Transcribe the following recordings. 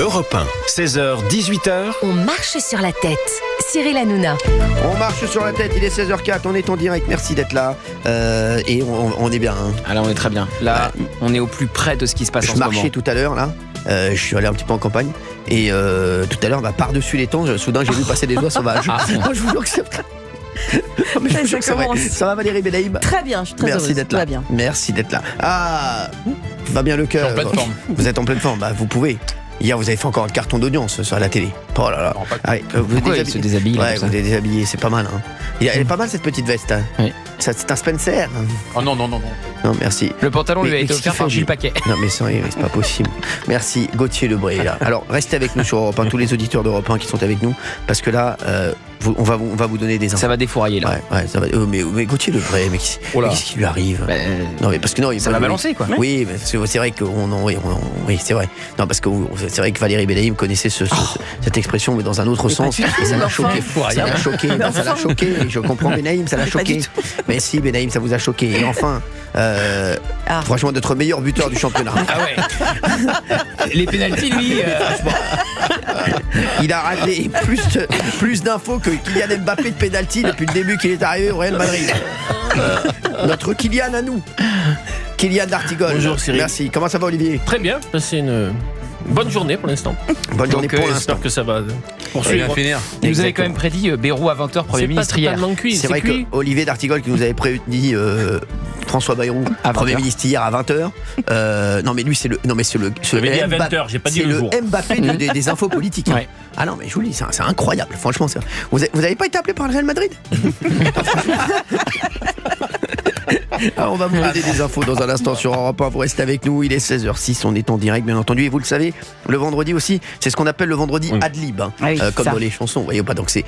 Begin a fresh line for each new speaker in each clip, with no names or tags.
Europe 1, 16h-18h.
On marche sur la tête. Cyril Hanouna.
On marche sur la tête, il est 16h04, on est en direct, merci d'être là. Et on est bien. Hein.
Alors on est très bien. Là, on est au plus près de ce qui se passe en ce moment.
Je marchais tout à l'heure, là. Je suis allé un petit peu en campagne. Et tout à l'heure, par-dessus les temps, soudain, j'ai vu passer des oies sauvages. Moi, je vous jure que c'est vrai. Mais je vous jure que c'est vrai. Ça va, Valérie Benaïm?
Très bien, je suis très heureuse.
Merci d'être là.
Bien.
Merci d'être là. Ah, va bien le cœur.
En pleine forme.
Vous êtes en pleine forme, bah, vous pouvez. Hier, vous avez fait encore un carton d'audience sur la télé. Oh là là. Allez, vous
il se déshabille.
Ouais, vous êtes déshabillé, c'est pas mal. Hein. Elle est pas mal cette petite veste. Hein.
Oui.
C'est un Spencer.
Oh non.
Non, merci.
Le pantalon lui a été offert par Gilles Paquet.
Non, mais c'est pas possible. Merci, Gauthier Lebray. Là. Alors, restez avec nous sur Europe 1, tous les auditeurs d'Europe 1 qui sont avec nous, parce que là, on va vous donner des infos.
Ça va défourailler là.
Ouais, ça va. Mais Gauthier Lebray, mais qu'est-ce qui lui arrive?
Non, mais
parce que non,
ça va balancer quoi.
Oui, mais c'est vrai que oui, c'est vrai. Non, parce que c'est vrai que Valérie Benaïm connaissait cette expression, mais dans un autre sens. Et ça l'a choqué. Ça l'a choqué. Je comprends Benaïm, ça l'a choqué. Mais si, Benaïm, ça vous a choqué. Et enfin, franchement, notre meilleur buteur du championnat.
Ah ouais. Les pénaltys, lui.
Il a raté plus d'infos que Kylian Mbappé de pénalty depuis le début qu'il est arrivé au Real Madrid. Notre Kylian à nous. Kylian d'Artigol.
Bonjour Cyril.
Merci. Comment ça va, Olivier?
Très bien, c'est une bonne journée pour l'instant.
Bonne journée pour l'instant.
J'espère que ça va poursuivre.
Il nous avait quand même prédit Bayrou à 20h, Premier ministre hier.
C'est vrai que Olivier d'Artigol qui nous avait prédit François Bayrou, Premier ministre hier à 20h. Non mais lui c'est le
à 20h, j'ai pas dit le jour.
Mbappé des infos politiques.
Ouais.
Ah non mais je vous le dis, c'est incroyable. Franchement, vous avez pas été appelé par le Real Madrid? Alors on va vous donner des infos dans un instant sur Europe 1. Vous restez avec nous, il est 16h06, on est en direct bien entendu. Et vous le savez, le vendredi aussi, c'est ce qu'on appelle le vendredi ad-lib, hein, comme dans les chansons, vous voyez pas. Donc c'est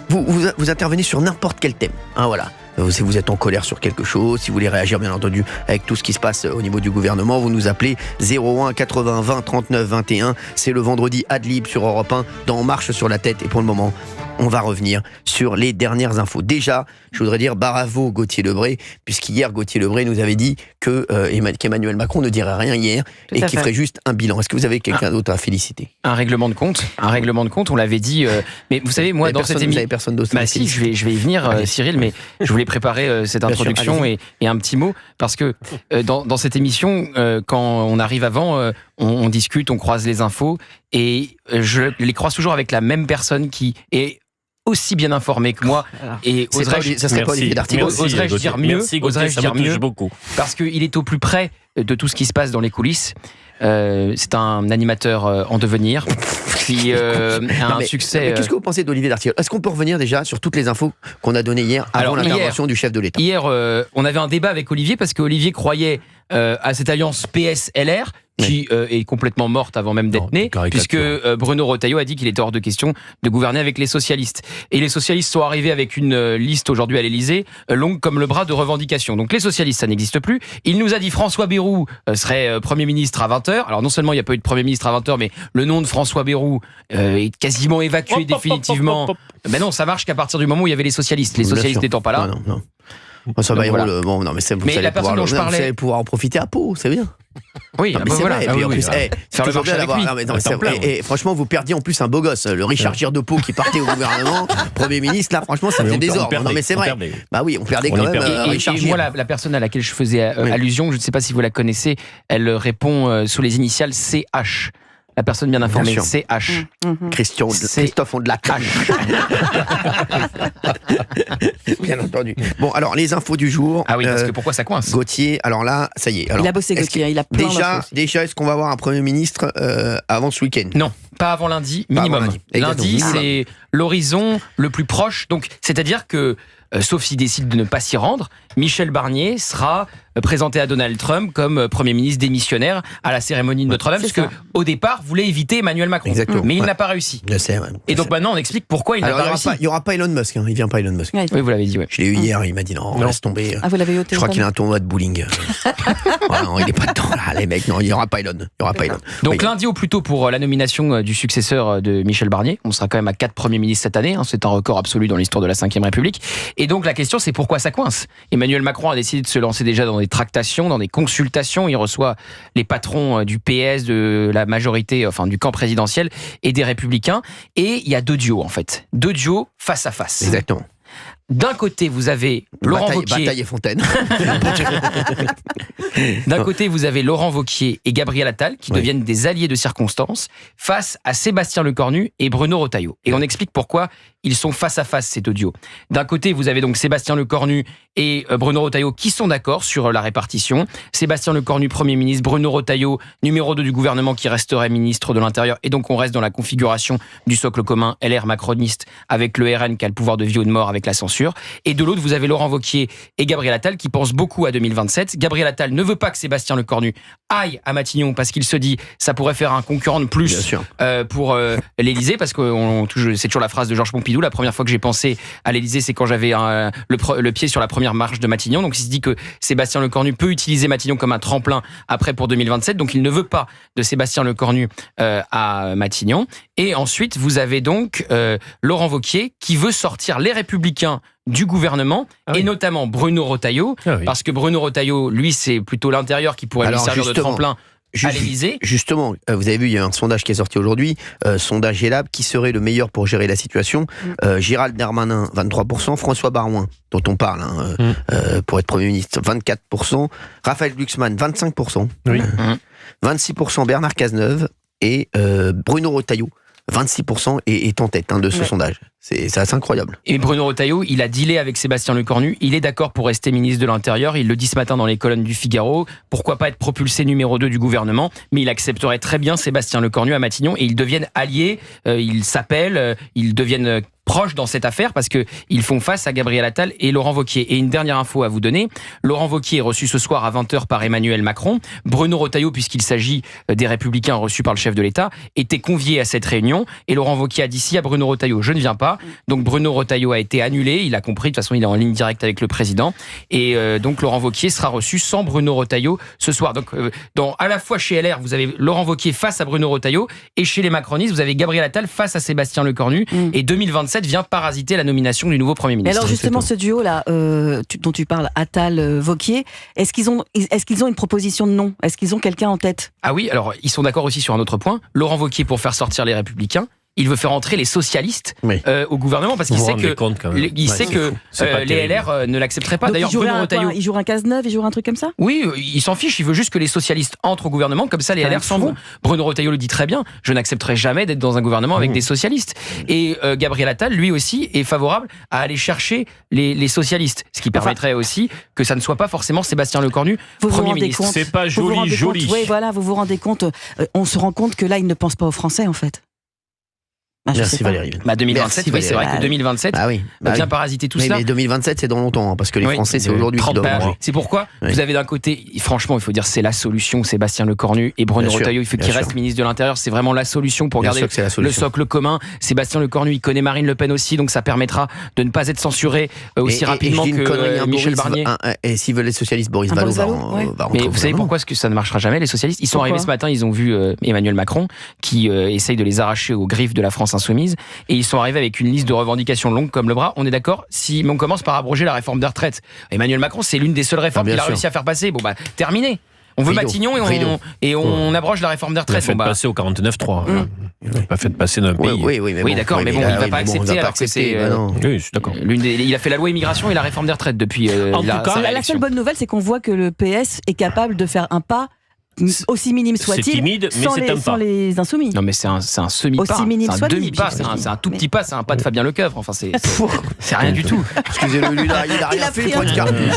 vous intervenez sur n'importe quel thème, hein, voilà. Si vous êtes en colère sur quelque chose, si vous voulez réagir bien entendu avec tout ce qui se passe au niveau du gouvernement, vous nous appelez 01 80 20 39 21. C'est le vendredi ad-lib sur Europe 1 dans On marche sur la tête. Et pour le moment, on va revenir sur les dernières infos. Déjà, je voudrais dire bravo Gauthier Lebray, puisqu'hier Gauthier Lebray nous avait dit qu'Emmanuel Macron ne dirait rien hier et qu'il ferait juste un bilan. Est-ce que vous avez quelqu'un d'autre à féliciter?
Un règlement de compte, on l'avait dit. Mais vous savez, moi, dans cette émission,
personne d'autre.
Bah si, je vais y venir, Cyril, mais je voulais préparer cette introduction et un petit mot, parce que dans cette émission, quand on arrive avant, on discute, on croise les infos, et je les croise toujours avec la même personne qui est aussi bien informé que moi. Et oserais-je dire mieux, parce qu'il est au plus près de tout ce qui se passe dans les coulisses. C'est un animateur en devenir qui a un succès.
Qu'est-ce que vous pensez d'Olivier d'Artigol? Est-ce qu'on peut revenir déjà sur toutes les infos qu'on a données hier avant l'intervention du chef de l'État? Hier,
on avait un débat avec Olivier parce qu'Olivier croyait à cette alliance PS-LR qui est complètement morte avant même d'être née, puisque Bruno Retailleau a dit qu'il était hors de question de gouverner avec les socialistes. Et les socialistes sont arrivés avec une liste aujourd'hui à l'Élysée, longue comme le bras de revendications. Donc les socialistes, ça n'existe plus. Il nous a dit François Bayrou serait Premier ministre à 20h. Alors non seulement il n'y a pas eu de Premier ministre à 20h, mais le nom de François Bayrou est quasiment évacué définitivement. Mais non, ça marche qu'à partir du moment où il y avait les socialistes. Les socialistes n'étant pas là.
Non. François Bayrou,
voilà.
Vous allez pouvoir en profiter à Pau, c'est bien.
Oui,
mais c'est vrai. Et puis en plus,
faire le marché avec lui.
Et franchement, vous perdiez en plus un beau gosse, le Richard Girdeau qui partait au gouvernement, Premier ministre. Là, franchement, ça faisait désordre. Non, mais c'est vrai. Bah oui, on perdait quand même.
Et moi, la personne à laquelle je faisais allusion, je ne sais pas si vous la connaissez, elle répond sous les initiales CH. La personne bien informée, CH.
Christophe Ondelac. Bien entendu. Bon, alors, les infos du jour.
Ah oui, parce que pourquoi ça coince?
Gauthier, alors là, ça y est. Alors,
il a bossé, Gauthier, il a plein d'infos.
Déjà, est-ce qu'on va avoir un Premier ministre avant ce week-end?
Non, pas avant lundi, minimum. Lundi, c'est l'horizon le plus proche. Donc, c'est-à-dire que, sauf s'il décide de ne pas s'y rendre, Michel Barnier sera présenté à Donald Trump comme Premier ministre démissionnaire à la cérémonie de Notre-Dame, parce qu'au départ, voulait éviter Emmanuel Macron.
Exactement.
Mais il n'a pas réussi.
Je sais,
Et donc maintenant, on explique pourquoi il n'a pas réussi.
Il n'y aura pas Elon Musk, il vient pas Elon Musk.
Oui, vous l'avez dit. Ouais.
Je l'ai eu hier, il m'a dit non, laisse tomber.
Ah, vous l'avez eu au téléphone?
Je crois qu'il a un tournoi de bowling. Non, il n'est pas dedans, là, les mecs. Non, il n'y aura pas Elon. Donc
lundi au plus tôt pour la nomination du successeur de Michel Barnier. On sera quand même à 4 premiers ministre cette année. C'est un record absolu dans l'histoire de la Ve République. Et donc la question, c'est pourquoi ça coince. Emmanuel Macron a décidé de se lancer déjà dans des tractations, dans des consultations. Il reçoit les patrons du PS, de la majorité, enfin du camp présidentiel et des Républicains. Et il y a deux duos en fait. Deux duos face à face.
Exactement.
D'un côté, vous avez Laurent Wauquiez.
Bataille et Fontaine.
D'un côté, vous avez Laurent Wauquiez et Gabriel Attal qui deviennent des alliés de circonstance face à Sébastien Lecornu et Bruno Retailleau. Et on explique pourquoi ils sont face à face, ces deux duos. D'un côté, vous avez donc Sébastien Lecornu et Bruno Retailleau qui sont d'accord sur la répartition. Sébastien Lecornu, Premier ministre, Bruno Retailleau, numéro 2 du gouvernement qui resterait ministre de l'Intérieur. Et donc on reste dans la configuration du socle commun LR macroniste avec le RN qui a le pouvoir de vie ou de mort avec la censure. Et de l'autre, vous avez Laurent Wauquiez et Gabriel Attal qui pensent beaucoup à 2027. Gabriel Attal ne veut pas que Sébastien Lecornu aille à Matignon parce qu'il se dit ça pourrait faire un concurrent de plus pour l'Élysée, parce que c'est toujours la phrase de Georges Pompidou, la première fois que j'ai pensé à l'Élysée, c'est quand j'avais le pied sur la première marche de Matignon. Donc il se dit que Sébastien Lecornu peut utiliser Matignon comme un tremplin après pour 2027, donc il ne veut pas de Sébastien Lecornu à Matignon. Et ensuite, vous avez donc Laurent Wauquiez qui veut sortir les Républicains du gouvernement, et notamment Bruno Retailleau, parce que Bruno Retailleau, lui, c'est plutôt l'intérieur qui pourrait lui servir de tremplin à l'Élysée.
Justement, vous avez vu, il y a un sondage qui est sorti aujourd'hui, sondage Elab, qui serait le meilleur pour gérer la situation. Gérald Darmanin, 23%, François Baroin, dont on parle, pour être Premier ministre, 24%, Raphaël Glucksmann, 25%, 26% Bernard Cazeneuve, et Bruno Retailleau, 26% est en tête de ce sondage. C'est assez incroyable.
Et Bruno Retailleau, il a dealé avec Sébastien Lecornu. Il est d'accord pour rester ministre de l'Intérieur. Il le dit ce matin dans les colonnes du Figaro. Pourquoi pas être propulsé numéro 2 du gouvernement? Mais il accepterait très bien Sébastien Lecornu à Matignon et ils deviennent alliés. Ils s'appellent. Ils deviennent proches dans cette affaire parce qu'ils font face à Gabriel Attal et Laurent Wauquiez. Et une dernière info à vous donner. Laurent Wauquiez est reçu ce soir à 20h par Emmanuel Macron. Bruno Retailleau, puisqu'il s'agit des Républicains reçus par le chef de l'État, était convié à cette réunion. Et Laurent Wauquiez a dit si à Bruno Retailleau, je ne viens pas. Donc Bruno Retailleau a été annulé. Il a compris. De toute façon, il est en ligne directe avec le président. Et donc Laurent Wauquiez sera reçu sans Bruno Retailleau ce soir. Donc à la fois chez LR, vous avez Laurent Wauquiez face à Bruno Retailleau. Et chez les macronistes, vous avez Gabriel Attal face à Sébastien Lecornu. Et 2027 vient parasiter la nomination du nouveau Premier ministre.
Et alors justement, ce duo-là dont tu parles, Attal-Wauquiez, est-ce qu'ils ont une proposition de nom? Est-ce qu'ils ont quelqu'un en tête?
Ah oui, alors ils sont d'accord aussi sur un autre point. Laurent Wauquiez pour faire sortir les Républicains. Il veut faire entrer les socialistes au gouvernement parce qu'il sait que les LR ne l'accepteraient pas.
Donc
d'ailleurs, Bruno Retailleau,
il jouera un Cazeneuve, il jouera un truc comme ça?
Oui, il s'en fiche. Il veut juste que les socialistes entrent au gouvernement. Comme ça, les LR s'en vont. Bruno Retailleau le dit très bien. Je n'accepterai jamais d'être dans un gouvernement avec des socialistes. Et Gabriel Attal, lui aussi, est favorable à aller chercher les socialistes. Ce qui permettrait aussi que ça ne soit pas forcément Sébastien Lecornu Premier ministre.
C'est pas joli.
Oui, voilà, vous vous rendez compte. On se rend compte que là, il ne pense pas aux Français, en fait.
Merci Valérie.
2027, c'est vrai que 2027 vient parasiter tout ça.
Mais 2027, c'est dans longtemps, parce que les Français, c'est aujourd'hui qui doivent manger.
C'est pourquoi vous avez d'un côté, franchement, il faut dire, c'est la solution, Sébastien Lecornu et Bruno Retailleau. Il faut qu'il reste ministre de l'Intérieur. C'est vraiment la solution pour garder le socle commun. Sébastien Lecornu, il connaît Marine Le Pen aussi, donc ça permettra de ne pas être censuré aussi rapidement que Michel Barnier.
Et s'ils veulent les socialistes, Boris Vallaud va
Mais vous savez pourquoi ça ne marchera jamais, les socialistes? Ils sont arrivés ce matin, ils ont vu Emmanuel Macron qui essaye de les arracher aux griffes de la France insoumise, et ils sont arrivés avec une liste de revendications longues comme le bras. On est d'accord, mais on commence par abroger la réforme des retraites. Emmanuel Macron, c'est l'une des seules réformes qu'il a réussi à faire passer. Terminé. On veut Matignon et on abroge la réforme des retraites.
Il a fait passer au 49.3. Il n'a pas fait passer d'un pays.
Oui,
d'accord, mais bon, il ne va pas accepter alors que c'est...
Oui, je suis d'accord.
Il a fait la loi immigration et la réforme des retraites depuis
la seule bonne nouvelle, c'est qu'on voit que le PS est capable de faire un pas aussi minime soit-il,
c'est timide, mais c'est un pas.
Sans les insoumis.
Non, mais c'est un semi-pas,
aussi minime
c'est un demi-pas, c'est un tout petit pas, c'est un pas de Fabien Lecoeuvre. Enfin, c'est rien du tout.
Excusez-le, il a rien fait pour une cartouche.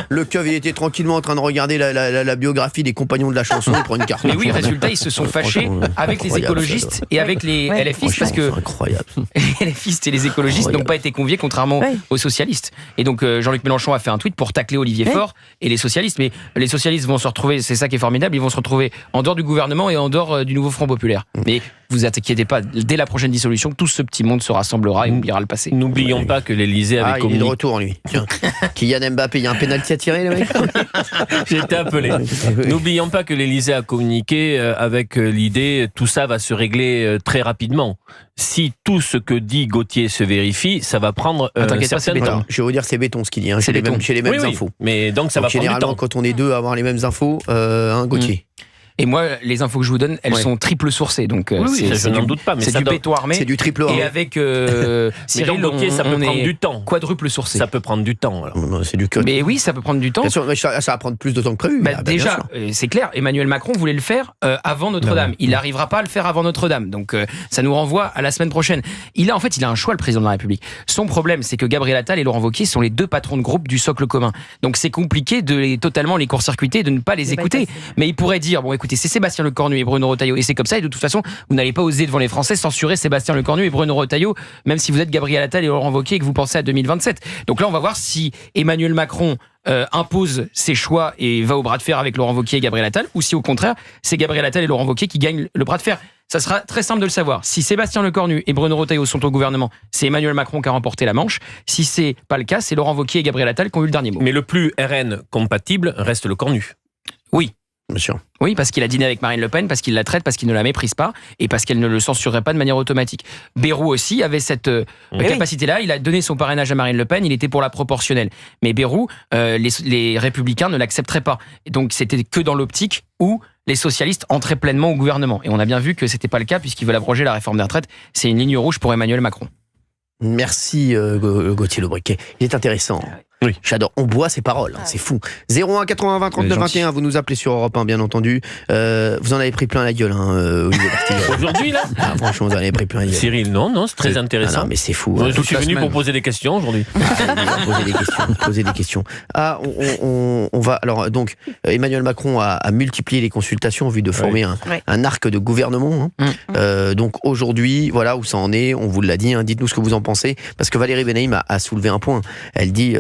Lecoeuvre, il était tranquillement en train de regarder la biographie des compagnons de la chanson, il prend une cartouche.
Mais oui, résultat, ils se sont fâchés avec les écologistes et avec les LFistes parce que les LFistes et les écologistes n'ont pas été conviés, contrairement aux socialistes. Et donc Jean-Luc Mélenchon a fait un tweet pour tacler Olivier Faure et les socialistes. Mais les socialistes vont se retrouver, c'est ça qui est formidable, ils vont se retrouver en dehors du gouvernement et en dehors du nouveau Front Populaire. Mais vous inquiétez pas, dès la prochaine dissolution, tout ce petit monde se rassemblera et oubliera le passé.
N'oublions pas que l'Élysée avait communiqué.
Il est de retour, lui. Tiens. Kylian Mbappé, il y a un pénalty à tirer, le mec.
J'ai été appelé. N'oublions pas que l'Élysée a communiqué avec l'idée, tout ça va se régler très rapidement. si tout ce que dit Gauthier se vérifie, ça va prendre un certain temps.
Je vais vous dire, c'est béton ce qu'il dit. Hein. J'ai les mêmes infos.
Mais donc ça va prendre du temps.
Généralement, quand on est deux à avoir les mêmes infos, Gauthier.
Et moi, les infos que je vous donne, elles sont triple sourcées. Donc,
je n'en doute pas.
C'est du béton armé.
C'est du triple A.
Et avec Cyril,
Gauthier, ça peut prendre du temps.
Quadruple sourcé.
Ça peut prendre du temps. Alors.
C'est du code.
Mais oui, ça peut prendre du temps.
Bien sûr, mais ça va prendre plus de temps que prévu.
Déjà, c'est clair, Emmanuel Macron voulait le faire avant Notre-Dame. Il n'arrivera pas à le faire avant Notre-Dame. Donc, ça nous renvoie à la semaine prochaine. Il a un choix, le président de la République. Son problème, c'est que Gabriel Attal et Laurent Wauquiez sont les deux patrons de groupe du socle commun. Donc, c'est compliqué de totalement les court-circuiter et de ne pas les écouter. Mais il pourrait dire, bon, écoutez, c'est Sébastien Lecornu et Bruno Retailleau, et c'est comme ça, et de toute façon vous n'allez pas oser devant les Français censurer Sébastien Lecornu et Bruno Retailleau, même si vous êtes Gabriel Attal et Laurent Wauquiez et que vous pensez à 2027. Donc là on va voir si Emmanuel Macron impose ses choix et va au bras de fer avec Laurent Wauquiez et Gabriel Attal, ou si au contraire c'est Gabriel Attal et Laurent Wauquiez qui gagnent le bras de fer. Ça sera très simple de le savoir. Si Sébastien Lecornu et Bruno Retailleau sont au gouvernement, c'est Emmanuel Macron qui a remporté la manche. Si c'est pas le cas, c'est Laurent Wauquiez et Gabriel Attal qui ont eu le dernier mot.
Mais le plus RN compatible reste Lecornu.
Oui.
Bien sûr.
Oui, parce qu'il a dîné avec Marine Le Pen, parce qu'il la traite, parce qu'il ne la méprise pas et parce qu'elle ne le censurerait pas de manière automatique. Bayrou aussi avait cette capacité-là. Il a donné son parrainage à Marine Le Pen, il était pour la proportionnelle. Mais Bayrou, les Républicains ne l'accepteraient pas. Et donc c'était que dans l'optique où les socialistes entraient pleinement au gouvernement. Et on a bien vu que c'était pas le cas puisqu'ils veulent abroger la réforme des retraites. C'est une ligne rouge pour Emmanuel Macron.
Merci Gauthier Lebriquet. Il est intéressant. Oui. J'adore. On boit ses paroles. C'est fou. 01 80 20 39 21. Vous nous appelez sur Europe 1, bien entendu. Vous en avez pris plein la gueule, Olivier D'Artigol.
Aujourd'hui, là
franchement, vous en avez pris plein la gueule.
Cyril, non, c'est très intéressant.
Non, mais c'est fou.
Je suis venu pour poser des questions aujourd'hui.
Poser des questions. On va. Alors, donc, Emmanuel Macron a multiplié les consultations en vue de former un arc de gouvernement. Donc, aujourd'hui, voilà où ça en est. On vous l'a dit. Dites-nous ce que vous en pensez. Parce que Valérie Benaïm a soulevé un point. Elle dit.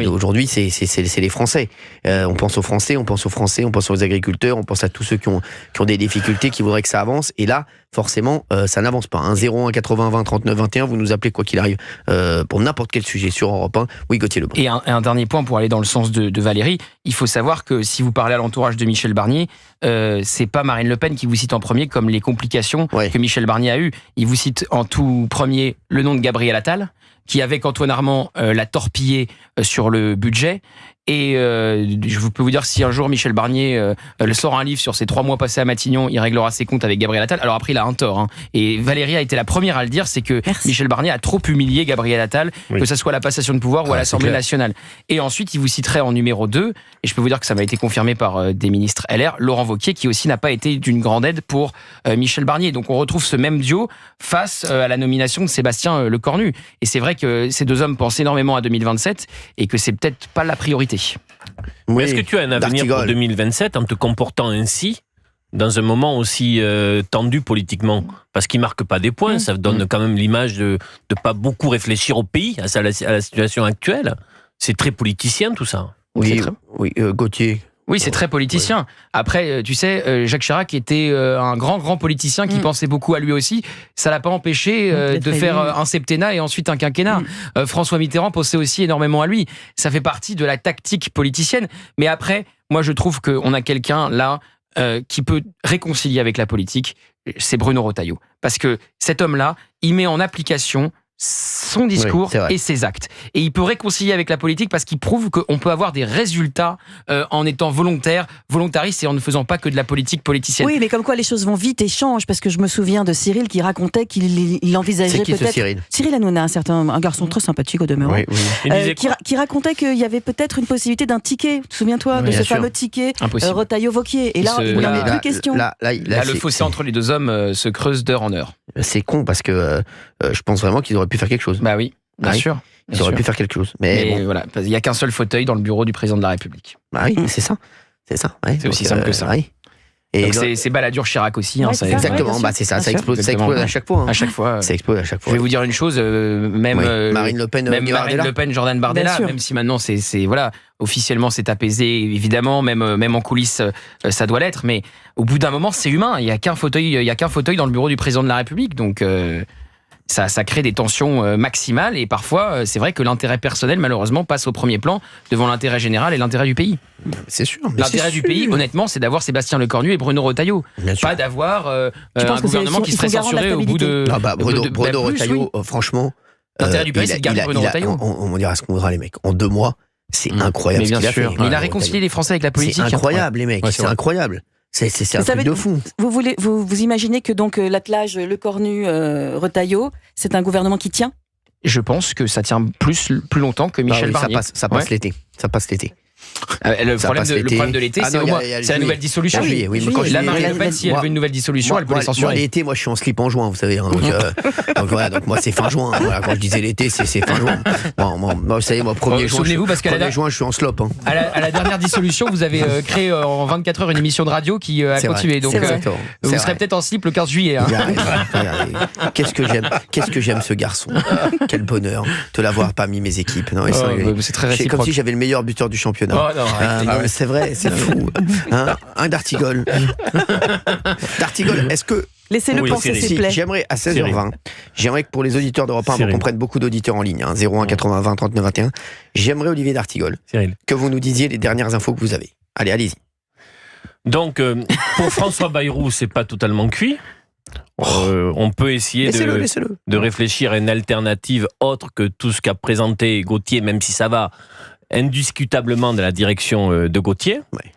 Aujourd'hui, c'est les Français. On pense aux Français, on pense aux agriculteurs, on pense à tous ceux qui ont des difficultés, qui voudraient que ça avance. Et là, forcément, ça n'avance pas. 01 80 20 39 21, vous nous appelez quoi qu'il arrive pour n'importe quel sujet sur Europe 1. Oui, Gauthier Lebon.
Et un dernier point pour aller dans le sens de Valérie. Il faut savoir que si vous parlez à l'entourage de Michel Barnier, c'est pas Marine Le Pen qui vous cite en premier comme les complications que Michel Barnier a eues. Il vous cite en tout premier le nom de Gabriel Attal, qui avec Antoine Armand l'a torpillé sur le budget. Et je peux vous dire que si un jour Michel Barnier sort un livre sur ses 3 mois passés à Matignon, il réglera ses comptes avec Gabriel Attal. Alors après, il a un tort. Et Valérie a été la première à le dire, c'est que Michel Barnier a trop humilié Gabriel Attal, que ce soit à la passation de pouvoir ou à l'Assemblée nationale. Et ensuite, il vous citerait en numéro 2, et je peux vous dire que ça m'a été confirmé par des ministres LR, Laurent Wauquiez, qui aussi n'a pas été d'une grande aide pour Michel Barnier. Donc on retrouve ce même duo face à la nomination de Sébastien Lecornu. Et c'est vrai que ces deux hommes pensent énormément à 2027 et que c'est peut-être pas la priorité.
Mais est-ce que tu as un avenir pour 2027 en te comportant ainsi dans un moment aussi tendu politiquement? Parce qu'il ne marque pas des points, ça donne quand même l'image de ne pas beaucoup réfléchir au pays, à la situation actuelle. C'est très politicien tout ça.
Oui, Gauthier.
Oui, c'est très politicien. Après, tu sais, Jacques Chirac était un grand politicien qui pensait beaucoup à lui aussi. Ça l'a pas empêché de faire un septennat et ensuite un quinquennat. François Mitterrand pensait aussi énormément à lui. Ça fait partie de la tactique politicienne. Mais après, moi, je trouve qu'on a quelqu'un là qui peut réconcilier avec la politique. C'est Bruno Retailleau. Parce que cet homme-là, il met en application son discours et ses actes. Et il peut réconcilier avec la politique parce qu'il prouve qu'on peut avoir des résultats en étant volontariste et en ne faisant pas que de la politique politicienne.
Oui, mais comme quoi les choses vont vite et changent, parce que je me souviens de Cyril qui racontait qu'il envisageait
peut-être...
C'est qui ce
Cyril ?
Cyril Hanouna, un garçon très sympathique au demeurant, qui racontait qu'il y avait peut-être une possibilité d'un ticket, souviens-toi de ce fameux ticket Retailleau-Wauquiez. Et là, il n'en est plus question.
Là, le fossé entre les deux hommes se creuse d'heure en heure.
C'est con parce que je pense vraiment qu'ils auraient pu faire quelque chose.
Bah oui, bien sûr.
Ils auraient pu faire quelque chose. Mais
voilà, il n'y a qu'un seul fauteuil dans le bureau du président de la République.
Bah oui, c'est ça.
C'est aussi simple que ça. Et donc c'est Balladur Chirac aussi.
Exactement, c'est ça. Ça explose à chaque fois.
À chaque fois.
Ça explose à chaque fois.
Je vais vous dire une chose,
Marine Le Pen,
Jordan Bardella, même si maintenant officiellement c'est apaisé, évidemment, même en coulisses ça doit l'être, mais au bout d'un moment c'est humain. Il y a qu'un fauteuil dans le bureau du président de la République, donc ça crée des tensions maximales et parfois c'est vrai que l'intérêt personnel malheureusement passe au premier plan devant l'intérêt général et l'intérêt du pays.
C'est sûr.
L'intérêt du pays, honnêtement, c'est d'avoir Sébastien Lecornu et Bruno Retailleau, pas d'avoir un gouvernement qui serait censuré au bout de.
Bruno Retailleau, franchement.
L'intérêt du pays, c'est de garder Bruno Retailleau.
On dira ce qu'on voudra, les mecs. En 2 mois, c'est incroyable.
Mais bien sûr. Il a réconcilié les Français avec la politique.
C'est incroyable, les mecs. C'est incroyable. C'est un truc de fou.
Vous imaginez que donc l'attelage Lecornu Retailleau, c'est un gouvernement qui tient ?
Je pense que ça tient plus longtemps que Michel Barnier.
Ça passe l'été. Ça passe l'été.
Le problème de l'été, c'est la nouvelle dissolution. Là, Marine Le Pen, si elle veut une nouvelle dissolution, elle peut les censurer.
L'été, moi, je suis en slip en juin, vous savez. Donc moi, c'est fin juin. Voilà, quand je disais l'été, c'est fin juin. Vous savez, moi, 1er juin.
Souvenez-vous, parce qu'à
1er juin, je suis en slop.
À la dernière dissolution, vous avez créé en 24 heures une émission de radio qui a continué. Donc, vous serez peut-être en slip le 15 juillet.
Qu'est-ce que j'aime ce garçon. Quel bonheur de l'avoir parmi mes équipes.
C'est très réciproque.
C'est comme si j'avais le meilleur buteur du championnat. C'est vrai, c'est fou. Un D'Artigol. D'Artigol, est-ce que...
Laissez-le penser, s'il vous plaît.
J'aimerais, à 16h20, j'aimerais que pour les auditeurs d'Europe 1, on comprenne beaucoup d'auditeurs en ligne, 01 80 20 39 21, j'aimerais, Olivier D'Artigol, que vous nous disiez les dernières infos que vous avez. Allez-y.
Donc, pour François Bayrou, c'est pas totalement cuit. On peut essayer de réfléchir à une alternative autre que tout ce qu'a présenté Gauthier, même si ça va indiscutablement dans la direction de Gauthier. Ouais.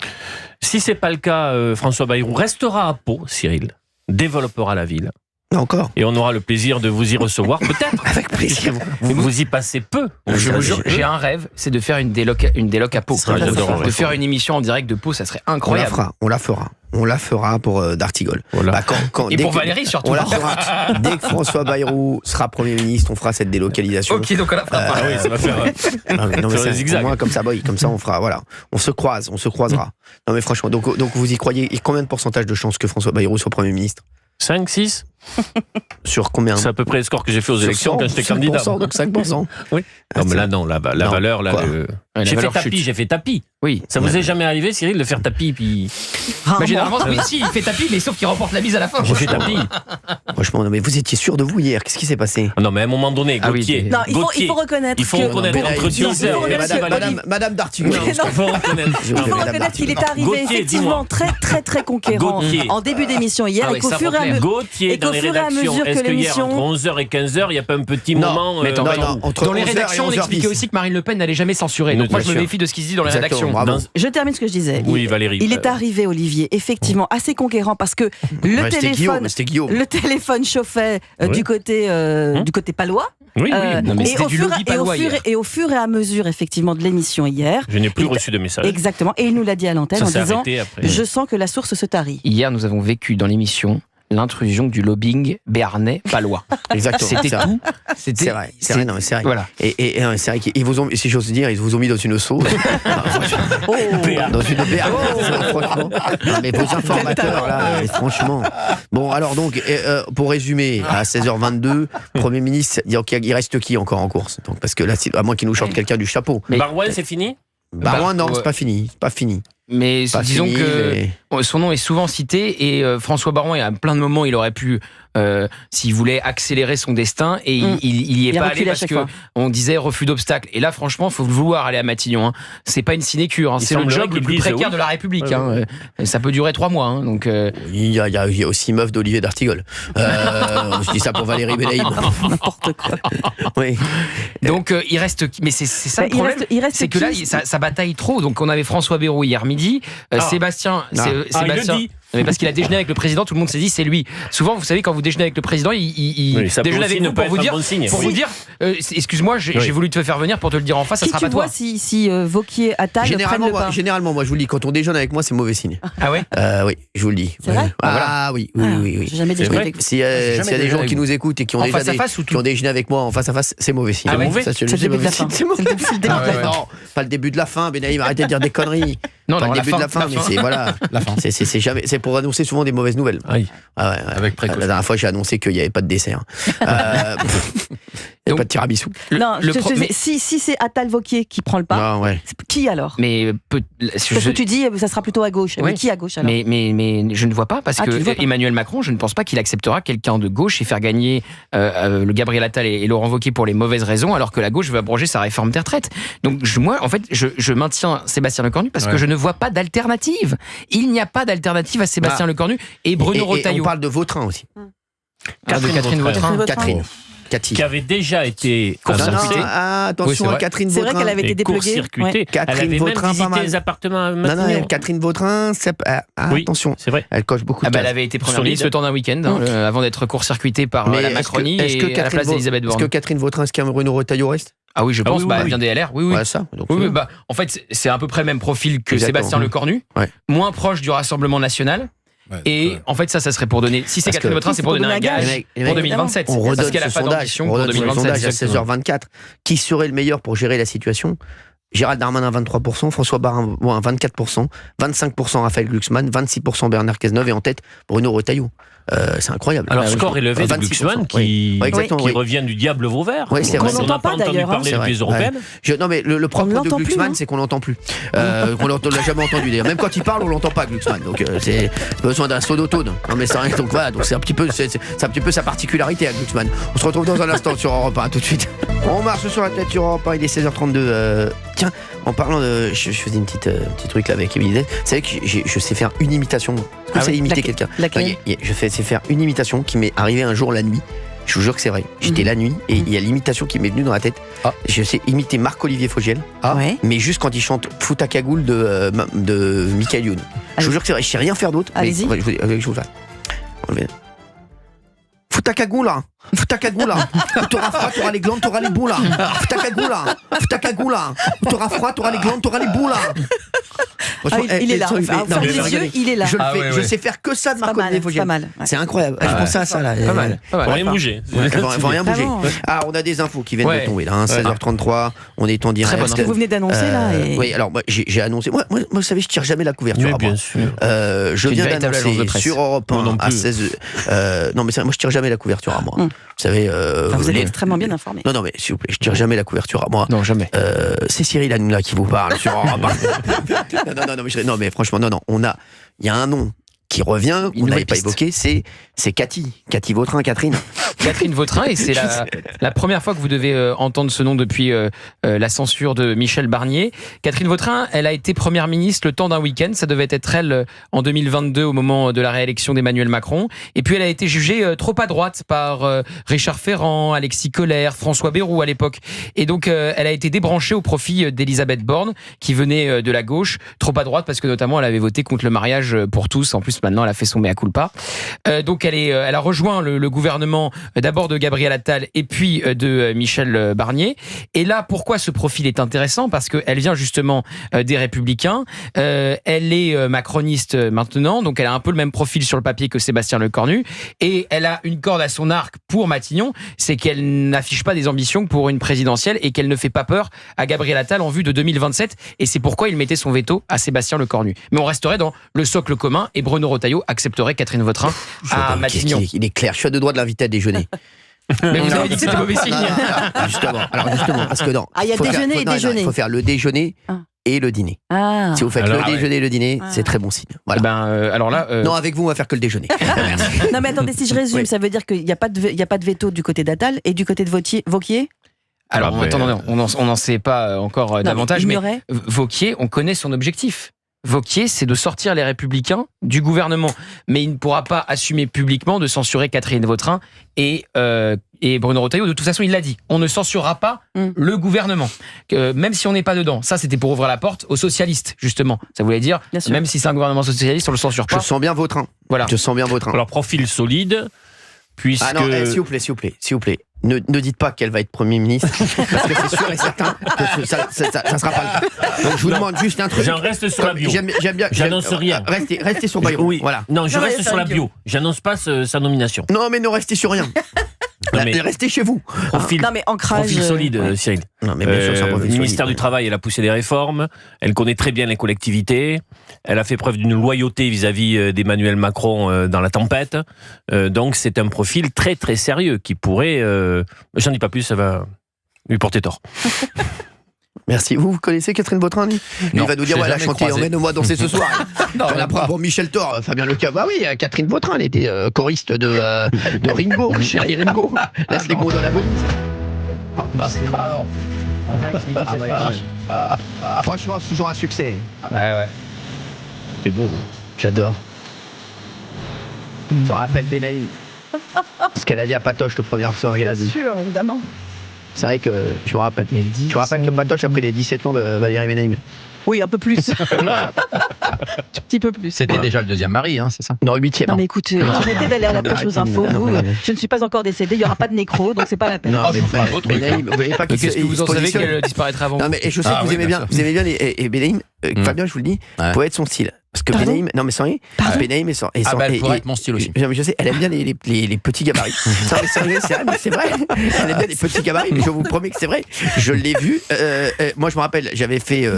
Si c'est pas le cas, François Bayrou restera à Pau, Cyril, développera la ville.
Encore.
Et on aura le plaisir de vous y recevoir, peut-être.
Avec plaisir.
Vous y passez peu.
Je vous jure, j'ai un rêve, c'est de faire une déloc à Pau. De faire une émission en direct de Pau, ça serait incroyable.
On la fera pour D'Artigol.
Voilà. Et pour Valérie surtout.
On la fera. Dès que François Bayrou sera Premier ministre, on fera cette délocalisation.
Ok, donc on la fera.
Oui, ça va faire.
Non, mais c'est zigzag. Comme ça, on fera. Voilà, on se croisera. Non mais franchement, donc vous y croyez? Et combien de pourcentage de chances que François Bayrou soit Premier ministre?
5, 6
Sur combien?
C'est à peu près le score que j'ai fait aux élections quand j'étais candidat.
Donc 5%.
Oui. Non, mais là, non, la valeur, là. J'ai fait tapis.
Oui.
Ça vous est jamais arrivé, Cyril, de faire tapis, puis.
Généralement, oui, si, il fait tapis, mais sauf qu'il remporte la mise à la fin.
J'ai fait tapis.
Franchement, non, mais vous étiez sûr de vous hier. Qu'est-ce qui s'est passé?
Non, mais à un moment donné, Gauthier.
Non, il faut reconnaître.
Il faut reconnaître entre 10 heures.
Madame D'Artigol.
Il faut reconnaître qu'il est arrivé effectivement très conquérant en début d'émission hier. Et qu'au fur et à mesure.
Gauthier, dans les rédactions, est-ce que hier, entre 11h et 15h, il n'y a pas un petit moment.
Dans les rédactions, on expliquait aussi que Marine Le Pen n'allait jamais censurer. Donc moi, je me méfie de ce qui se dit dans les rédactions.
Je termine ce que je disais.
Oui, Valérie.
Il est arrivé, Olivier, effectivement, assez conquérant parce que le téléphone chauffait du côté palois.
Oui,
et au fur et à mesure, effectivement, de l'émission hier.
Je n'ai plus reçu de message.
Exactement. Et il nous l'a dit à l'antenne en disant je sens que la source se tarit.
Hier, nous avons vécu dans l'émission l'intrusion du lobbying béarnais palois.
Exactement.
C'était tout.
C'est vrai. C'est vrai. Non, mais c'est vrai.
Voilà.
Et c'est vrai qu'ils vous ont, si j'ose dire, ils vous ont mis dans une sauce. Dans une béarnaise. Franchement. Non, mais vos informateurs là, franchement. Bon, alors donc, pour résumer, à 16h22, Premier ministre, il reste qui encore en course? Donc, parce que là, à moins qu'il nous chante quelqu'un du chapeau.
Barouin, c'est fini?
Barouin, non, c'est pas fini. C'est pas fini.
Mais disons que son nom est souvent cité et François Barouin, à plein de moments, il aurait pu, s'il voulait accélérer son destin, et il y est pas allé parce que on disait refus d'obstacle. Et là, franchement, il faut le vouloir aller à Matignon. Hein. C'est pas une sinécure. Hein. C'est le job le plus précaire de la République. Hein. Ça peut durer 3 mois. Hein. Donc,
il y a aussi meuf d'Olivier D'Artigol. Je dis ça pour Valérie Benaïm.
N'importe quoi.
Oui.
Donc il reste. Mais c'est ça le problème. C'est que là, ça bataille trop. Donc on avait François Bayrou hier midi. Sébastien.
Sébastien.
Mais parce qu'il a déjeuné avec le président, tout le monde s'est dit c'est lui. Souvent, vous savez, quand vous déjeunez avec le président, il déjeune avec vous pour vous dire excuse-moi, j'ai voulu te faire venir pour te le dire en face, ça sera pas toi.
Si Wauquiez, Attal
généralement, moi je vous le dis, quand on déjeune avec moi, c'est mauvais signe.
Ah ouais?
Oui, je vous le dis.
C'est vrai?
Oui.
J'ai jamais déjeuné avec vous.
S'il y a des gens qui nous écoutent et qui ont déjeuné avec moi en face à face, c'est mauvais signe.
Ah mauvais?
C'est le début de la fin.
Non, pas le début de la fin, Benaïm, arrêtez de dire des conneries.
Non,
le début de la fin, mais c'est voilà. C'est jamais. C'est pour annoncer souvent des mauvaises nouvelles.
Oui.
Avec précaution. La dernière fois, j'ai annoncé qu'il n'y avait pas de dessert. Il n'y a pas de tiramisu.
Si c'est Attal Wauquiez qui prend le pas, qui alors?
Mais
parce que tu dis, ça sera plutôt à gauche. Mais qui à gauche alors?
Mais je ne vois pas, parce que Emmanuel Macron, je ne pense pas qu'il acceptera quelqu'un de gauche et faire gagner le Gabriel Attal et Laurent Wauquiez pour les mauvaises raisons, alors que la gauche veut abroger sa réforme des retraites. Donc moi, en fait, je maintiens Sébastien Lecornu parce que je ne vois pas d'alternative. Il n'y a pas d'alternative à Sébastien Lecornu et Bruno Retailleau.
On parle de Vautrin aussi.
Catherine Vautrin.
Qui avait déjà été court-circuitée.
Attention à Catherine Vautrin.
C'est vrai qu'elle avait été dépluguée.
Elle avait même visité les appartements à Matignon.
Non, Catherine Vautrin, attention.
C'est vrai.
Elle coche beaucoup de
Elle avait été première ministre le temps d'un week-end, avant d'être court-circuitée par la Macronie et à la place d'Elisabeth Borne.
Est-ce que Catherine Vautrin, est-ce qu'un Bruno Retailleau reste?
Ah oui, je pense, elle vient des LR, oui.
Ça, donc
en fait, c'est à peu près le même profil que Sébastien Lecornu, moins proche du Rassemblement National. Et en fait, ça serait pour donner. Si c'est Catherine Vautrin, c'est pour donner un gage pour 2027.
On redonne
parce qu'elle a pas d'ambition pour 2027.
À 16h24. Qui serait le meilleur pour gérer la situation? Gérald Darmanin 23%, François Barin 24%, 25% Raphaël Glucksmann, 26% Bernard Cazeneuve et en tête Bruno Retailleau. C'est incroyable.
Alors, score élevé de Glucksmann qui revient du diable Vauvert.
Oui, c'est vrai.
On n'entend pas d'ailleurs.
Parler depuis les européennes.
Non, mais le problème de Glucksmann, c'est qu'on l'entend plus. On l'a jamais entendu d'ailleurs. Même quand il parle, on l'entend pas, Glucksmann. Donc c'est besoin d'un sonotone. Non, mais c'est rien. Donc voilà. Donc c'est un petit peu sa particularité à Glucksmann. On se retrouve dans un instant sur Europe 1. Tout de suite. On marche sur la tête sur Europe 1. Il est 16h32. Tiens, en parlant de, je faisais une petite truc là avec Émilie. Vous savez que je sais faire une imitation. Est-ce que vous savez imiter quelqu'un? Je sais faire une imitation qui m'est arrivée un jour la nuit. Je vous jure que c'est vrai. J'étais la nuit et il y a l'imitation qui m'est venue dans la tête. Je sais imiter Marc-Olivier Fogiel, mais juste quand il chante Fouta Cagoule de Michael Youn. Je vous jure que c'est vrai. Je sais rien faire d'autre.
Allez-y.
Je vous fais. Fouta Cagoula. T'auras froid, t'auras les glandes, t'auras les boules. Fouta Cagoula. T'auras froid, t'auras les glandes, t'auras les boules.
Il est là. Les yeux, il est là.
Je sais faire que ça de Marc-Olivier Fogiel. C'est incroyable. Je pense à ça là.
Pas mal.
Faut rien bouger.
Faut rien bouger. Ah, on a des infos qui viennent de tomber là. 16h33. On est en direct.
Ce que vous venez d'annoncer là.
Oui, alors j'ai annoncé. Moi, vous savez, je tire jamais la couverture.
Bien sûr.
Je viens d'annoncer sur Europe 1 à 16h. Non, mais moi, je tire jamais la couverture à moi. Vous savez.
Vous êtes extrêmement bien informé.
Non, mais s'il vous plaît, je tire jamais la couverture à moi.
Non, jamais.
C'est Cyril Hanouna qui vous parle sur Europe 1. Non, mais franchement, non. Il y a un nom qui revient, vous ne l'avez pas évoqué, c'est Cathy Vautrin, Catherine
Vautrin, et c'est la première fois que vous devez entendre ce nom depuis la censure de Michel Barnier. Catherine Vautrin, elle a été première ministre le temps d'un week-end, ça devait être elle en 2022 au moment de la réélection d'Emmanuel Macron, et puis elle a été jugée trop à droite par Richard Ferrand, Alexis Collère, François Bayrou à l'époque, et donc elle a été débranchée au profit d'Elisabeth Borne, qui venait de la gauche, trop à droite parce que notamment elle avait voté contre le mariage pour tous, en plus maintenant elle a fait son mea culpa. Donc elle a rejoint le gouvernement d'abord de Gabriel Attal et puis de Michel Barnier. Et là, pourquoi ce profil est intéressant? Parce qu'elle vient justement des Républicains. Elle est macroniste maintenant, donc elle a un peu le même profil sur le papier que Sébastien Lecornu. Et elle a une corde à son arc pour Matignon, c'est qu'elle n'affiche pas des ambitions pour une présidentielle et qu'elle ne fait pas peur à Gabriel Attal en vue de 2027. Et c'est pourquoi il mettait son veto à Sébastien Lecornu. Mais on resterait dans le socle commun et Bruno Retailleau accepterait Catherine Vautrin à Matignon.
Il est clair, je suis à deux doigts de l'inviter à déjéner.
Mais vous avez dit que c'était mauvais signe.
Justement, parce que non.
Il y a déjeuner et déjeuner.
Il faut faire le déjeuner et le dîner. Si vous faites le déjeuner et le dîner, c'est très bon signe. Voilà.
Alors là,
non, avec vous, on va faire que le déjeuner.
Non, mais attendez, si je résume, ça veut dire qu'il n'y a pas de veto du côté d'Attal et du côté de Wauquiez.
Alors, attendez, on n'en sait pas encore davantage, mais Wauquiez, on connaît son objectif. Wauquiez, c'est de sortir les Républicains du gouvernement. Mais il ne pourra pas assumer publiquement de censurer Catherine Vautrin et Bruno Retailleau. De toute façon, il l'a dit. On ne censurera pas le gouvernement. Même si on n'est pas dedans. Ça, c'était pour ouvrir la porte aux socialistes, justement. Ça voulait dire, même si c'est un gouvernement socialiste, on ne le censure pas.
Je sens bien Vautrin. Voilà. Je sens bien Vautrin.
Alors, profil solide, puisque...
Ah non, s'il vous plaît. Ne dites pas qu'elle va être Premier ministre, parce que c'est sûr et certain que ça sera pas le cas. Donc je vous demande juste un truc.
J'en reste sur la bio. J'annonce rien.
Restez sur Bayrou.
Oui.
Voilà.
Non, je reste sur la bio. J'annonce pas sa nomination.
Non, mais ne restez sur rien. Restez chez vous.
Non, mais profil solide, Cyril.
Non, mais bien sûr, c'est un profil
le ministère du Travail, elle a poussé des réformes. Elle connaît très bien les collectivités. Elle a fait preuve d'une loyauté vis-à-vis d'Emmanuel Macron dans la tempête. Donc, c'est un profil très, très sérieux qui pourrait... J'en dis pas plus, ça va lui porter tort.
Merci. Vous connaissez Catherine Vautrin, lui? Il va nous dire, elle a chanté Emmène-moi danser ce soir. Pour Michel Thor, Fabien Lecave. Ah oui, Catherine Vautrin, elle était choriste de Ringo, chérie Ringo. Laisse les mots dans la valise. Franchement, c'est toujours un succès.
Ouais.
C'est beau. J'adore. Ça rappelle Benaïm. Ce qu'elle a dit à Patoche le premier soir. Bien
sûr, évidemment.
C'est vrai que je me rappelle. Tu rappelles que Patoche a pris les 17 ans de Valérie Benaïm.
Oui, un peu plus. Un petit peu plus.
C'était déjà le deuxième mari, hein, c'est ça?
Non, le 8e.
Non, mais écoutez, arrêtez d'aller à la pêche aux infos. Je ne suis pas encore décédée, il n'y aura pas de nécro, donc c'est pas la peine.
Non, mais Benaïm, vous voyez pas
qu'est-ce que vous en savez qu'elle disparaîtra avant?
Non, mais je sais que vous aimez bien et Benaïm, Fabien, je vous le dis, pourrait être son style. Parce que Benaïm, non mais sans rien, Benaïm est sans.
Elle pourrait être mon style aussi.
Je sais, elle aime bien les petits gabarits. Non mais sérieux, c'est vrai. Elle aime bien les petits gabarits, mais je vous promets que c'est vrai. Je l'ai vu. Moi je me rappelle, j'avais fait.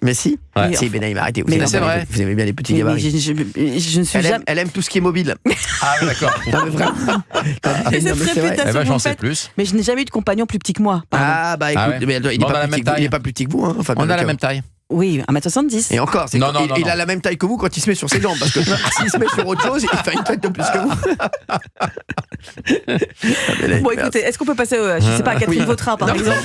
Mais si, si Benaïm, arrêtez.
C'est vrai.
Vous aimez bien les petits gabarits.
Je ne suis jamais.
Elle aime tout ce qui est mobile.
Ah d'accord.
Non mais vraiment.
C'est vrai.
J'en sais plus.
Mais je n'ai jamais eu de compagnon plus petit que moi.
Ah bah écoute, il n'est pas plus petit que vous.
On a la même taille.
Oui, 1m70.
Et encore, il a la même taille que vous quand il se met sur ses jambes. Parce que s'il se met sur autre chose, il fait une tête de plus que vous.
Bon, écoutez, est-ce qu'on peut passer, je sais pas, à Catherine Vautrin, par exemple?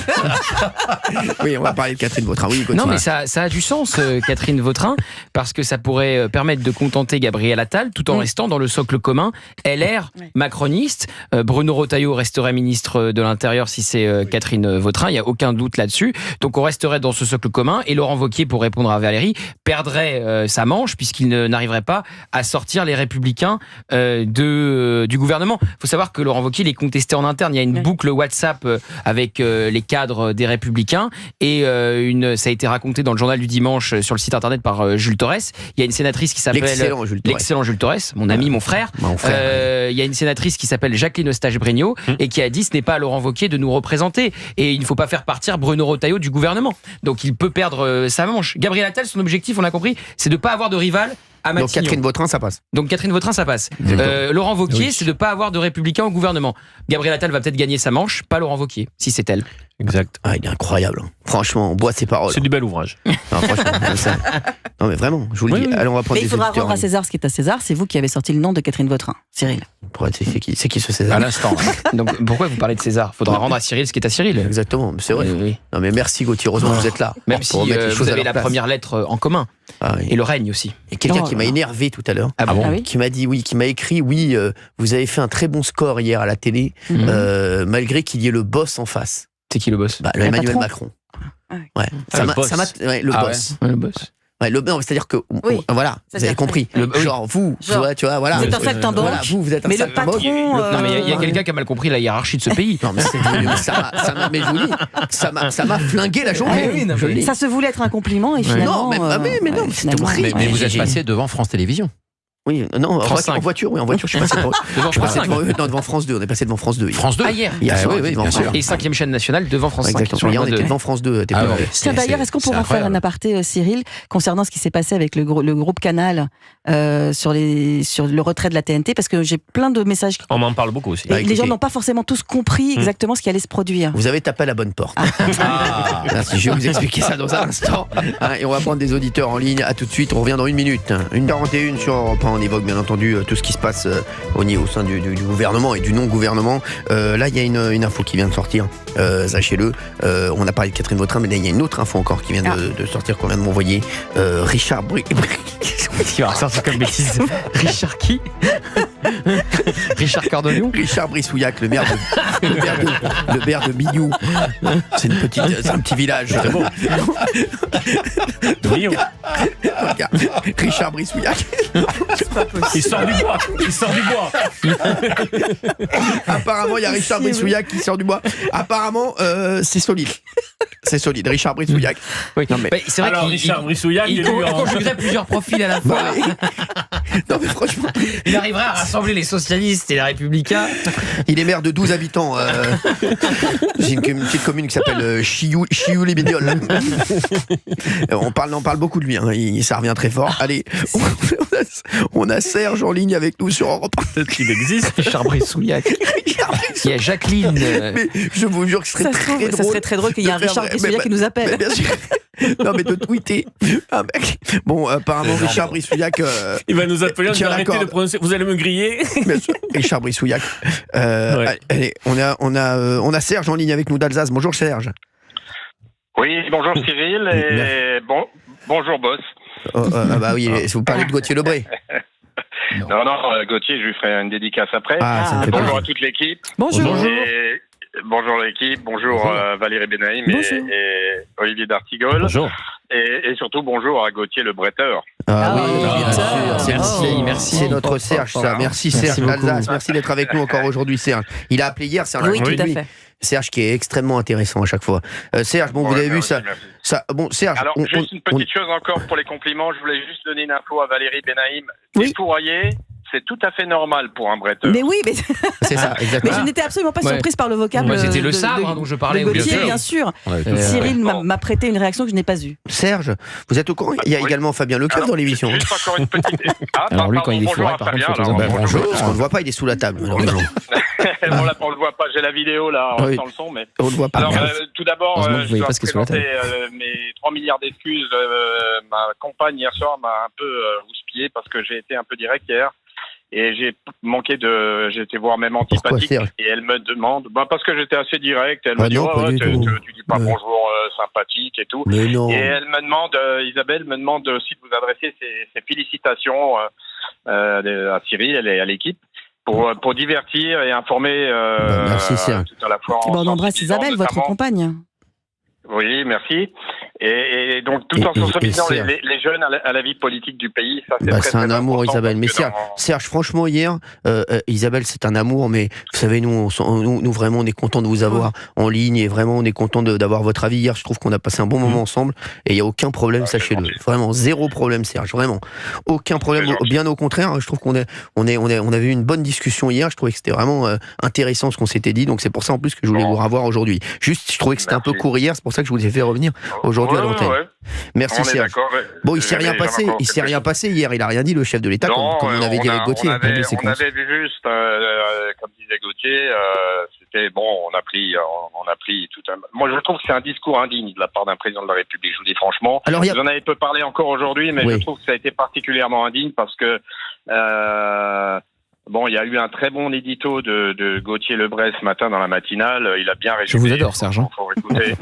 Oui, on va parler de Catherine Vautrin. Oui,
non, mais ça a du sens, Catherine Vautrin, parce que ça pourrait permettre de contenter Gabriel Attal tout en restant dans le socle commun LR macroniste. Bruno Retailleau resterait ministre de l'Intérieur si c'est Catherine Vautrin, il n'y a aucun doute là-dessus. Donc on resterait dans ce socle commun et Laurent Wauquiez, pour répondre à Valérie, perdrait sa manche puisqu'il n'arriverait pas à sortir les Républicains du gouvernement. Il faut savoir que Laurent Wauquiez est contesté en interne. Il y a une boucle WhatsApp avec les cadres des Républicains et ça a été raconté dans le journal du dimanche sur le site internet par Jules Torres. Il y a une sénatrice qui s'appelle l'excellent Jules Torres, mon ami, mon frère. Il y a une sénatrice qui s'appelle Jacqueline Eustache-Bregnaud et qui a dit ce n'est pas à Laurent Wauquiez de nous représenter et il ne faut pas faire partir Bruno Retailleau du gouvernement. Donc il peut perdre sa manche. Gabriel Attal, son objectif, on a compris, c'est de ne pas avoir de rival à Matignon.
Donc Catherine Vautrin, ça passe.
Laurent Wauquiez, c'est de ne pas avoir de républicains au gouvernement. Gabriel Attal va peut-être gagner sa manche, pas Laurent Wauquiez, si c'est elle.
Exact.
Ah, il est incroyable. Franchement, on boit ses paroles.
C'est du bel ouvrage.
Non, franchement, non mais vraiment, je vous le dis.
Oui.
Allez, on va prendre.
Mais il faudra rendre à César ce qui est à César. C'est vous qui avez sorti le nom de Catherine Vautrin, Cyril.
C'est qui ce César?
À l'instant.
Donc pourquoi vous parlez de César? Faudra rendre à Cyril ce qui est à Cyril.
Exactement, c'est vrai. Oui. Non mais merci Gauthier, heureusement que vous êtes là.
Même si vous avez la première lettre en commun. Et le règne aussi.
Et quelqu'un qui m'a énervé tout à l'heure, qui m'a dit qui m'a écrit vous avez fait un très bon score hier à la télé, malgré qu'il y ait le boss en face.
C'est qui le boss?
Le Emmanuel Macron. Ouais. Le boss.
Le boss.
Ouais, c'est-à-dire que voilà, vous avez compris. Genre vous, tu vois, voilà.
Vous êtes un saltimbanque.
Voilà, vous êtes un saltimbanque.
Mais le patron.
Non, mais il y a quelqu'un qui a mal compris la hiérarchie de ce pays.
Non, mais mais je vous dis, ça m'a flingué la journée.
Ça se voulait être un compliment et finalement.
Mais non, c'était horrible.
Mais vous êtes passé devant France Télévisions.
Oui, non, en voiture, je suis passé devant France 2, on est passé devant France 2.
France 2
hier.
Oui, bien sûr.
Et 5e chaîne nationale devant France 5.
Exactement. Hier, on était devant France 2.
Tiens, d'ailleurs, est-ce qu'on pourra faire un aparté, Cyril, concernant ce qui s'est passé avec le groupe Canal sur le retrait de la TNT? Parce que j'ai plein de messages.
On m'en parle beaucoup aussi.
Et les gens n'ont pas forcément tous compris exactement ce qui allait se produire.
Vous avez tapé à la bonne porte. Merci, je vais vous expliquer ça dans un instant. Et on va prendre des auditeurs en ligne. À tout de suite, on revient dans une minute. 1h41 sur Europe 1. On évoque bien entendu tout ce qui se passe au sein du gouvernement et du non-gouvernement. Là, il y a une info qui vient de sortir. Sachez-le. On a parlé de Catherine Vautrin, mais là, il y a une autre info encore qui vient de sortir, qu'on vient de m'envoyer. Richard
qui va ressortir comme bêtise. Richard qui? Richard Cordelion?
Richard Brissouillac, le maire de Bignou. C'est un petit village.
C'est bon.
Richard Brissouillac.
Il sort du bois.
Apparemment, il y a Richard Brissouillac qui sort du bois. Apparemment, c'est solide. C'est solide, Richard Brissouillac.
Oui. Non, mais c'est vrai
Richard Brissouillac,
il conjuguerait plusieurs profils à la fois.
Non mais franchement,
il arriverait à rassembler les socialistes et les républicains.
Il est maire de 12 habitants. C'est une petite commune qui s'appelle Chiouli-Bédiol. On parle beaucoup de lui, hein. Ça revient très fort. Allez, on a Serge en ligne avec nous sur Europe 1.
Peut-être qu'il existe.
Richard Brissouillac. Il y a Jacqueline.
Mais je vous jure que ce serait très drôle.
Ça serait très drôle qu'il y ait un Richard Brissouillac qui nous appelle.
Bien sûr. Non, mais de tweeter. Ah, mec. Bon, apparemment, Richard Brissouillac.
Il va nous appeler, on va arrêter de prononcer. Vous allez me griller.
Bien sûr. Richard Brissouillac. Allez, on a Serge en ligne avec nous d'Alsace. Bonjour Serge.
Oui, bonjour Cyril et bonjour boss.
Bah oui, vous parlez de Gauthier Lebray.
Non, Gauthier, je lui ferai une dédicace après. Bonjour à toute l'équipe.
Bonjour.
Bonjour l'équipe, bonjour Valérie Benaïm et Olivier d'Artigol.
Bonjour.
Et surtout bonjour à Gauthier le bretteur.
Merci. C'est notre Serge, ça. Merci Serge d'Alsace. Merci d'être avec nous encore aujourd'hui, Serge. Il a appelé hier, Serge.
Oui, tout à fait.
Serge qui est extrêmement intéressant à chaque fois. Serge, bon, vous avez vu ça. Bon, Serge.
Alors, juste une petite chose encore pour les compliments. Je voulais juste donner une info à Valérie Benaïm. Les fourraillers, c'est tout à fait normal pour un bretteur.
Mais oui, mais
c'est ça, exactement.
Mais je n'étais absolument pas surprise par le vocable.
Moi, c'était le sabre dont je parlais.
Gauthier, bien sûr. Cyril m'a prêté une réaction que je n'ai pas eue.
Serge, vous êtes au courant? Il y a également Fabien Leclerc dans l'émission.
Juste encore une petite.
Alors lui, quand il est fourré, par contre,
bonjour. Parce qu'on ne le voit pas, il est sous la table. Malheureusement.
On le voit pas. J'ai la vidéo là, sans le son, mais
on le voit pas.
Alors, tout d'abord, je dois présenter
mes
mes 3 milliards d'excuses. Ma compagne hier soir m'a un peu houspillé parce que j'ai été un peu direct hier. Et j'ai été voir même antipathique. Et elle me demande, parce que j'étais assez direct. Elle me dit, tu dis pas bonjour sympathique et tout.
Mais non.
Et elle me demande, Isabelle me demande aussi de vous adresser ses félicitations à Cyril et à l'équipe pour divertir et informer.
Merci Serge.
Tout à la fois.
On embrasse Isabelle, votre compagne.
Oui, merci. Et donc, tout en sensibilisant les jeunes à la vie politique du pays, ça c'est
c'est un amour, Isabelle. Mais Serge, franchement, hier, Isabelle, c'est un amour, mais vous savez, nous vraiment, on est content de vous avoir en ligne et vraiment, on est content d'avoir votre avis. Hier, je trouve qu'on a passé un bon moment ensemble et il n'y a aucun problème, sachez-le. Vraiment, zéro problème, Serge, vraiment. Aucun problème, bien au contraire. Je trouve qu'on avait eu une bonne discussion hier. Je trouvais que c'était vraiment intéressant ce qu'on s'était dit. Donc, c'est pour ça en plus que je voulais vous revoir aujourd'hui. Juste, je trouvais que c'était un peu court hier, c'est pour ça que je vous ai fait revenir aujourd'hui à l'antenne. Merci Serge. Bon, il s'est rien passé. Il s'est rien passé hier. Il a rien dit le chef de l'État, comme on avait dit avec Gauthier.
On avait vu juste, comme disait Gauthier, c'était bon. On a pris tout un. Moi, je trouve que c'est un discours indigne de la part d'un président de la République. Je vous dis franchement. Alors, vous en avez peu parlé encore aujourd'hui, mais je trouve que ça a été particulièrement indigne parce que. Il y a eu un très bon édito de Gauthier Lebray ce matin dans la matinale. Il a bien résumé.
Je vous adore, Serge.
Faut écouter.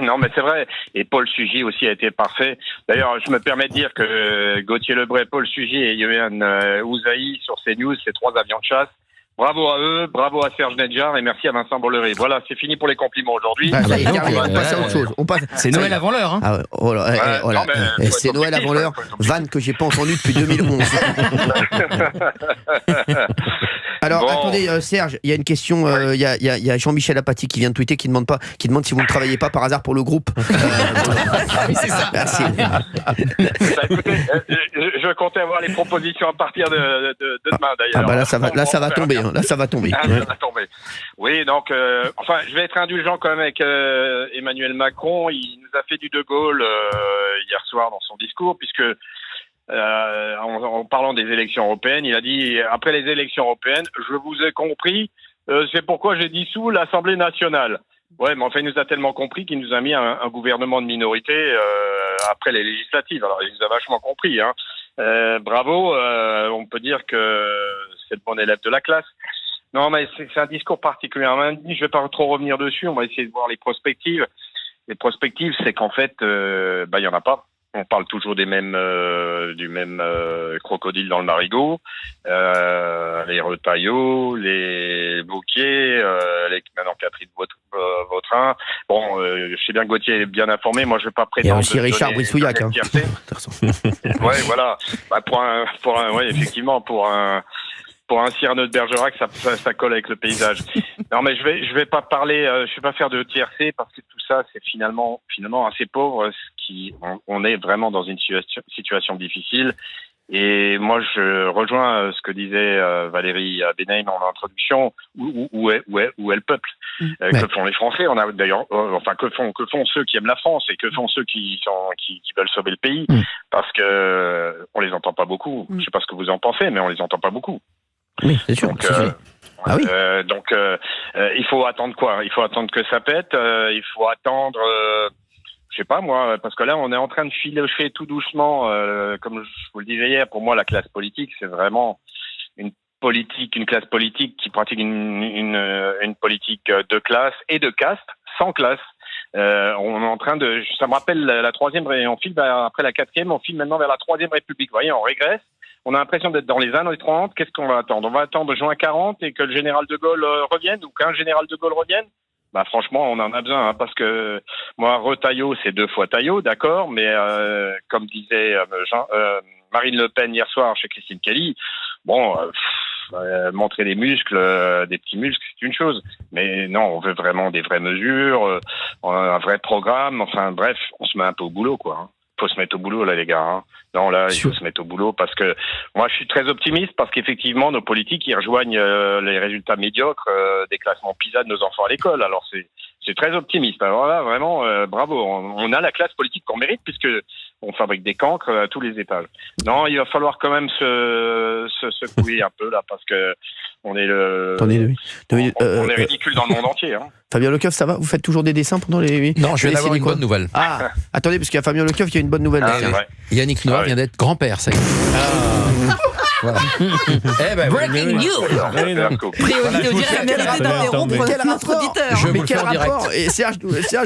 Non, mais c'est vrai. Et Paul Sugy aussi a été parfait. D'ailleurs, je me permets de dire que Gauthier Lebray, Paul Sugy et Yohann Ouzaï sur CNews, ces 3 avions de chasse. Bravo à eux, bravo à Serge Nedjar et merci à Vincent Bolloré. Voilà, c'est fini pour les compliments aujourd'hui.
On passe à autre chose.
C'est Noël avant l'heure. Hein.
C'est Noël avant l'heure. Vanne que j'ai pas entendu depuis 2011. Alors, attendez, Serge, il y a une question. Il y a Jean-Michel Apathy qui vient de tweeter, qui demande si vous ne travaillez pas par hasard pour le groupe.
Oui, c'est ça.
Merci.
Écoutez, je comptais avoir les propositions à partir de demain d'ailleurs.
Là, ça va tomber. Là, ça va tomber.
Ça va tomber. Oui, donc, je vais être indulgent quand même avec Emmanuel Macron. Il nous a fait du De Gaulle hier soir dans son discours, puisque en parlant des élections européennes, il a dit après les élections européennes, je vous ai compris, c'est pourquoi j'ai dissous l'Assemblée nationale. Ouais, mais enfin, il nous a tellement compris qu'il nous a mis un gouvernement de minorité après les législatives. Alors, il nous a vachement compris. Hein. Bravo, on peut dire que c'est le bon élève de la classe. Non, mais c'est un discours particulièrement indigne. Je vais pas trop revenir dessus. On va essayer de voir les prospectives. Les prospectives, c'est qu'en fait, il y en a pas. On parle toujours du même crocodile dans le marigot, les Retailleau, les Wauquiez, maintenant Catherine Vautrin. Bon, je sais bien que Gauthier est bien informé. Moi, je vais pas prétendre.
Il y a aussi Richard Brissouillac. Hein.
Ouais, voilà. Effectivement, pour un Cyrano de Bergerac, ça colle avec le paysage. Non, mais je vais pas parler, je vais pas faire de tiercé parce que tout ça, c'est finalement assez pauvre. On est vraiment dans une situation difficile Et moi, je rejoins ce que disait Valérie Benaïm en introduction. Où est le peuple? Que font les Français? On a d'ailleurs, que font ceux qui aiment la France et que font ceux qui veulent sauver le pays? Parce que on les entend pas beaucoup. Je sais pas ce que vous en pensez, mais on les entend pas beaucoup.
Oui, c'est sûr.
Donc, il faut attendre quoi? Il faut attendre que ça pète. Il faut attendre. Je sais pas moi, parce que là on est en train de filocher tout doucement, comme je vous le disais hier. Pour moi, la classe politique, c'est vraiment une classe politique qui pratique une politique de classe et de caste, sans classe. On est en train de, ça me rappelle la troisième, on file après la quatrième, on file maintenant vers la troisième République. Vous voyez, on régresse. On a l'impression d'être dans les années 30. Qu'est-ce qu'on va attendre? On va attendre juin 40 et que le général de Gaulle revienne, ou qu'un général de Gaulle revienne? Bah franchement, on en a besoin, hein, parce que moi, Retailleau, c'est 2 fois Taillot, d'accord, mais comme disait Marine Le Pen hier soir chez Christine Kelly, bon, montrer des muscles, des petits muscles, c'est une chose, mais non, on veut vraiment des vraies mesures, un vrai programme, enfin bref, on se met un peu au boulot, quoi. Hein. Faut se mettre au boulot là, les gars. Hein. Non, là, il faut se mettre au boulot parce que moi, je suis très optimiste parce qu'effectivement, nos politiques, ils rejoignent les résultats médiocres des classements PISA de nos enfants à l'école. Alors, c'est très optimiste. Alors là, vraiment, bravo. On a la classe politique qu'on mérite puisque on fabrique des cancres à tous les étages. Non, il va falloir quand même se secouer un peu là parce que on est on est ridicule dans le monde entier. Hein.
Fabien Lecoeuf, ça va? Vous faites toujours des dessins pendant les...
Non, je viens d'avoir une bonne nouvelle.
Ah, attendez, parce qu'il y a Fabien Lecoeuf, il y a une bonne nouvelle.
Yannick Noir vient d'être grand-père, ça y est. Voilà.
Breaking news. Priorité au direct. D'interrompre notre auditeur.
Je vous le fais en direct.
Et Serge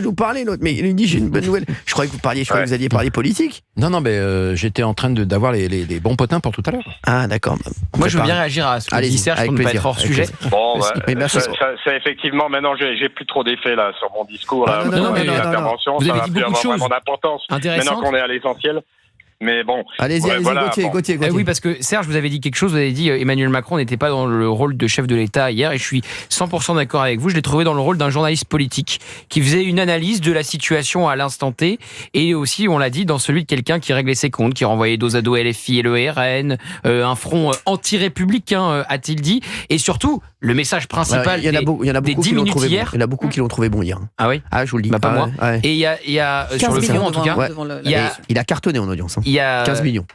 vous parlait, l'autre, mais il dit j'ai une bonne nouvelle. Je croyais que vous alliez parler politique.
Non, mais j'étais en train d'avoir les bons potins pour tout à l'heure.
Ah, d'accord.
Moi, je veux bien réagir à ce que dit Serge pour ne pas être hors sujet.
Bon, ça effectivement, maintenant, j'ai plus trop d'effet là sur mon discours.
Non,
l'intervention,
vous avez dit beaucoup de choses
d'importance. Maintenant qu'on est à l'essentiel. Mais bon.
Allez-y, Gauthier.
Oui, parce que Serge, vous avez dit quelque chose, vous avez dit Emmanuel Macron n'était pas dans le rôle de chef de l'État hier, et je suis 100% d'accord avec vous. Je l'ai trouvé dans le rôle d'un journaliste politique qui faisait une analyse de la situation à l'instant T, et aussi, on l'a dit, dans celui de quelqu'un qui réglait ses comptes, qui renvoyait dos à dos LFI et le RN, un front anti-républicain, a-t-il dit, et surtout, le message principal des 10 minutes hier.
Il y en a beaucoup qui l'ont trouvé bon hier.
Ah oui?
Ah, je vous le dis.
Pas moi.
Ouais.
Et il y a sur le front, en tout cas,
il a cartonné en audience.
Il y a
15 millions.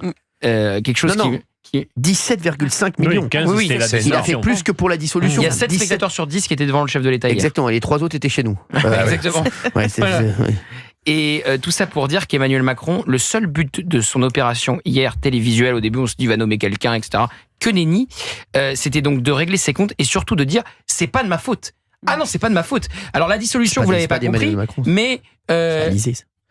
Quelque chose qui
17,5 millions.
Oui,
il a fait plus que pour la dissolution.
Il y a 7 spectateurs sur 10 qui étaient devant le chef de l'État hier.
Exactement, et les 3 autres étaient chez nous.
Exactement. Et tout ça pour dire qu'Emmanuel Macron, le seul but de son opération hier télévisuelle, au début on se dit il va nommer quelqu'un, etc. Que nenni, c'était donc de régler ses comptes et surtout de dire c'est pas de ma faute. Ah non, c'est pas de ma faute. Alors la dissolution, vous l'avez pas compris, mais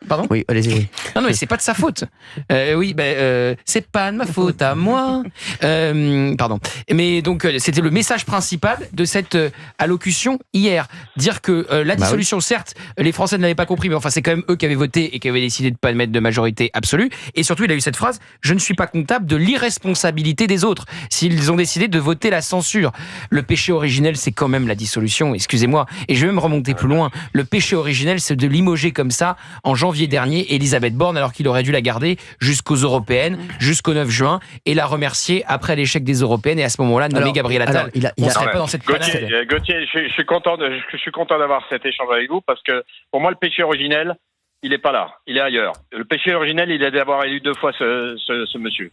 pardon?
Oui, allez-y. Oui.
Non, mais c'est pas de sa faute. C'est pas de ma faute à moi. Pardon. Mais donc, c'était le message principal de cette allocution hier. Dire que la dissolution, certes, les Français ne l'avaient pas compris, mais enfin, c'est quand même eux qui avaient voté et qui avaient décidé de pas mettre de majorité absolue. Et surtout, il a eu cette phrase: je ne suis pas comptable de l'irresponsabilité des autres s'ils ont décidé de voter la censure. Le péché originel, c'est quand même la dissolution. Excusez-moi. Et je vais même remonter plus loin. Le péché originel, c'est de limoger comme ça en janvier dernier Elisabeth Borne, alors qu'il aurait dû la garder jusqu'aux européennes, jusqu'au 9 juin, et la remercier après l'échec des européennes, et à ce moment-là nommer Gabriel Attal. On ne serait pas dans cette panade.
Gauthier, je suis content d'avoir cet échange avec vous, parce que pour moi le péché originel, il n'est pas là, il est ailleurs. Le péché originel, il est d'avoir élu 2 fois ce monsieur.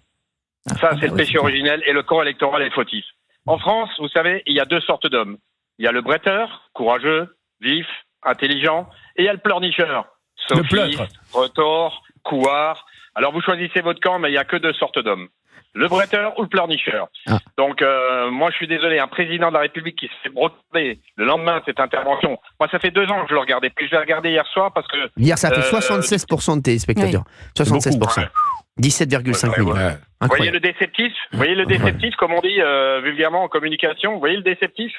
Ça, c'est le péché originel, et le corps électoral est fautif. En France, vous savez, il y a 2 sortes d'hommes. Il y a le bretteur, courageux, vif, intelligent, et il y a le pleurnicheur. Sophiste, retors, couard. Alors vous choisissez votre camp, mais il n'y a que 2 sortes d'hommes. Le bretteur ou le pleurnicheur. Donc moi je suis désolé, un président de la République qui se fait broder le lendemain de cette intervention. Moi ça fait 2 ans que je le regardais, puis je l'ai regardé hier soir parce que...
Hier ça fait 76% de téléspectateurs. Oui. 76%. 17,5 millions.
Vous voyez le déceptif, comme on dit vulgairement en communication, vous voyez le déceptif?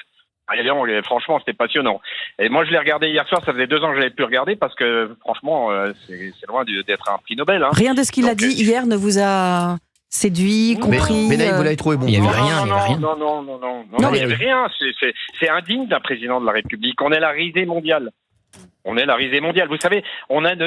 Franchement, c'était passionnant. Et moi, je l'ai regardé hier soir. Ça faisait 2 ans que je l'avais pu regarder parce que, franchement, c'est loin d'être un prix Nobel. Hein.
Rien de ce qu'il a dit hier ne vous a séduit, compris.
Mais là, vous l'avez trouvé bon.
Il n'y avait rien.
Non, il n'y avait rien. C'est indigne d'un président de la République. On est la risée mondiale. Vous savez,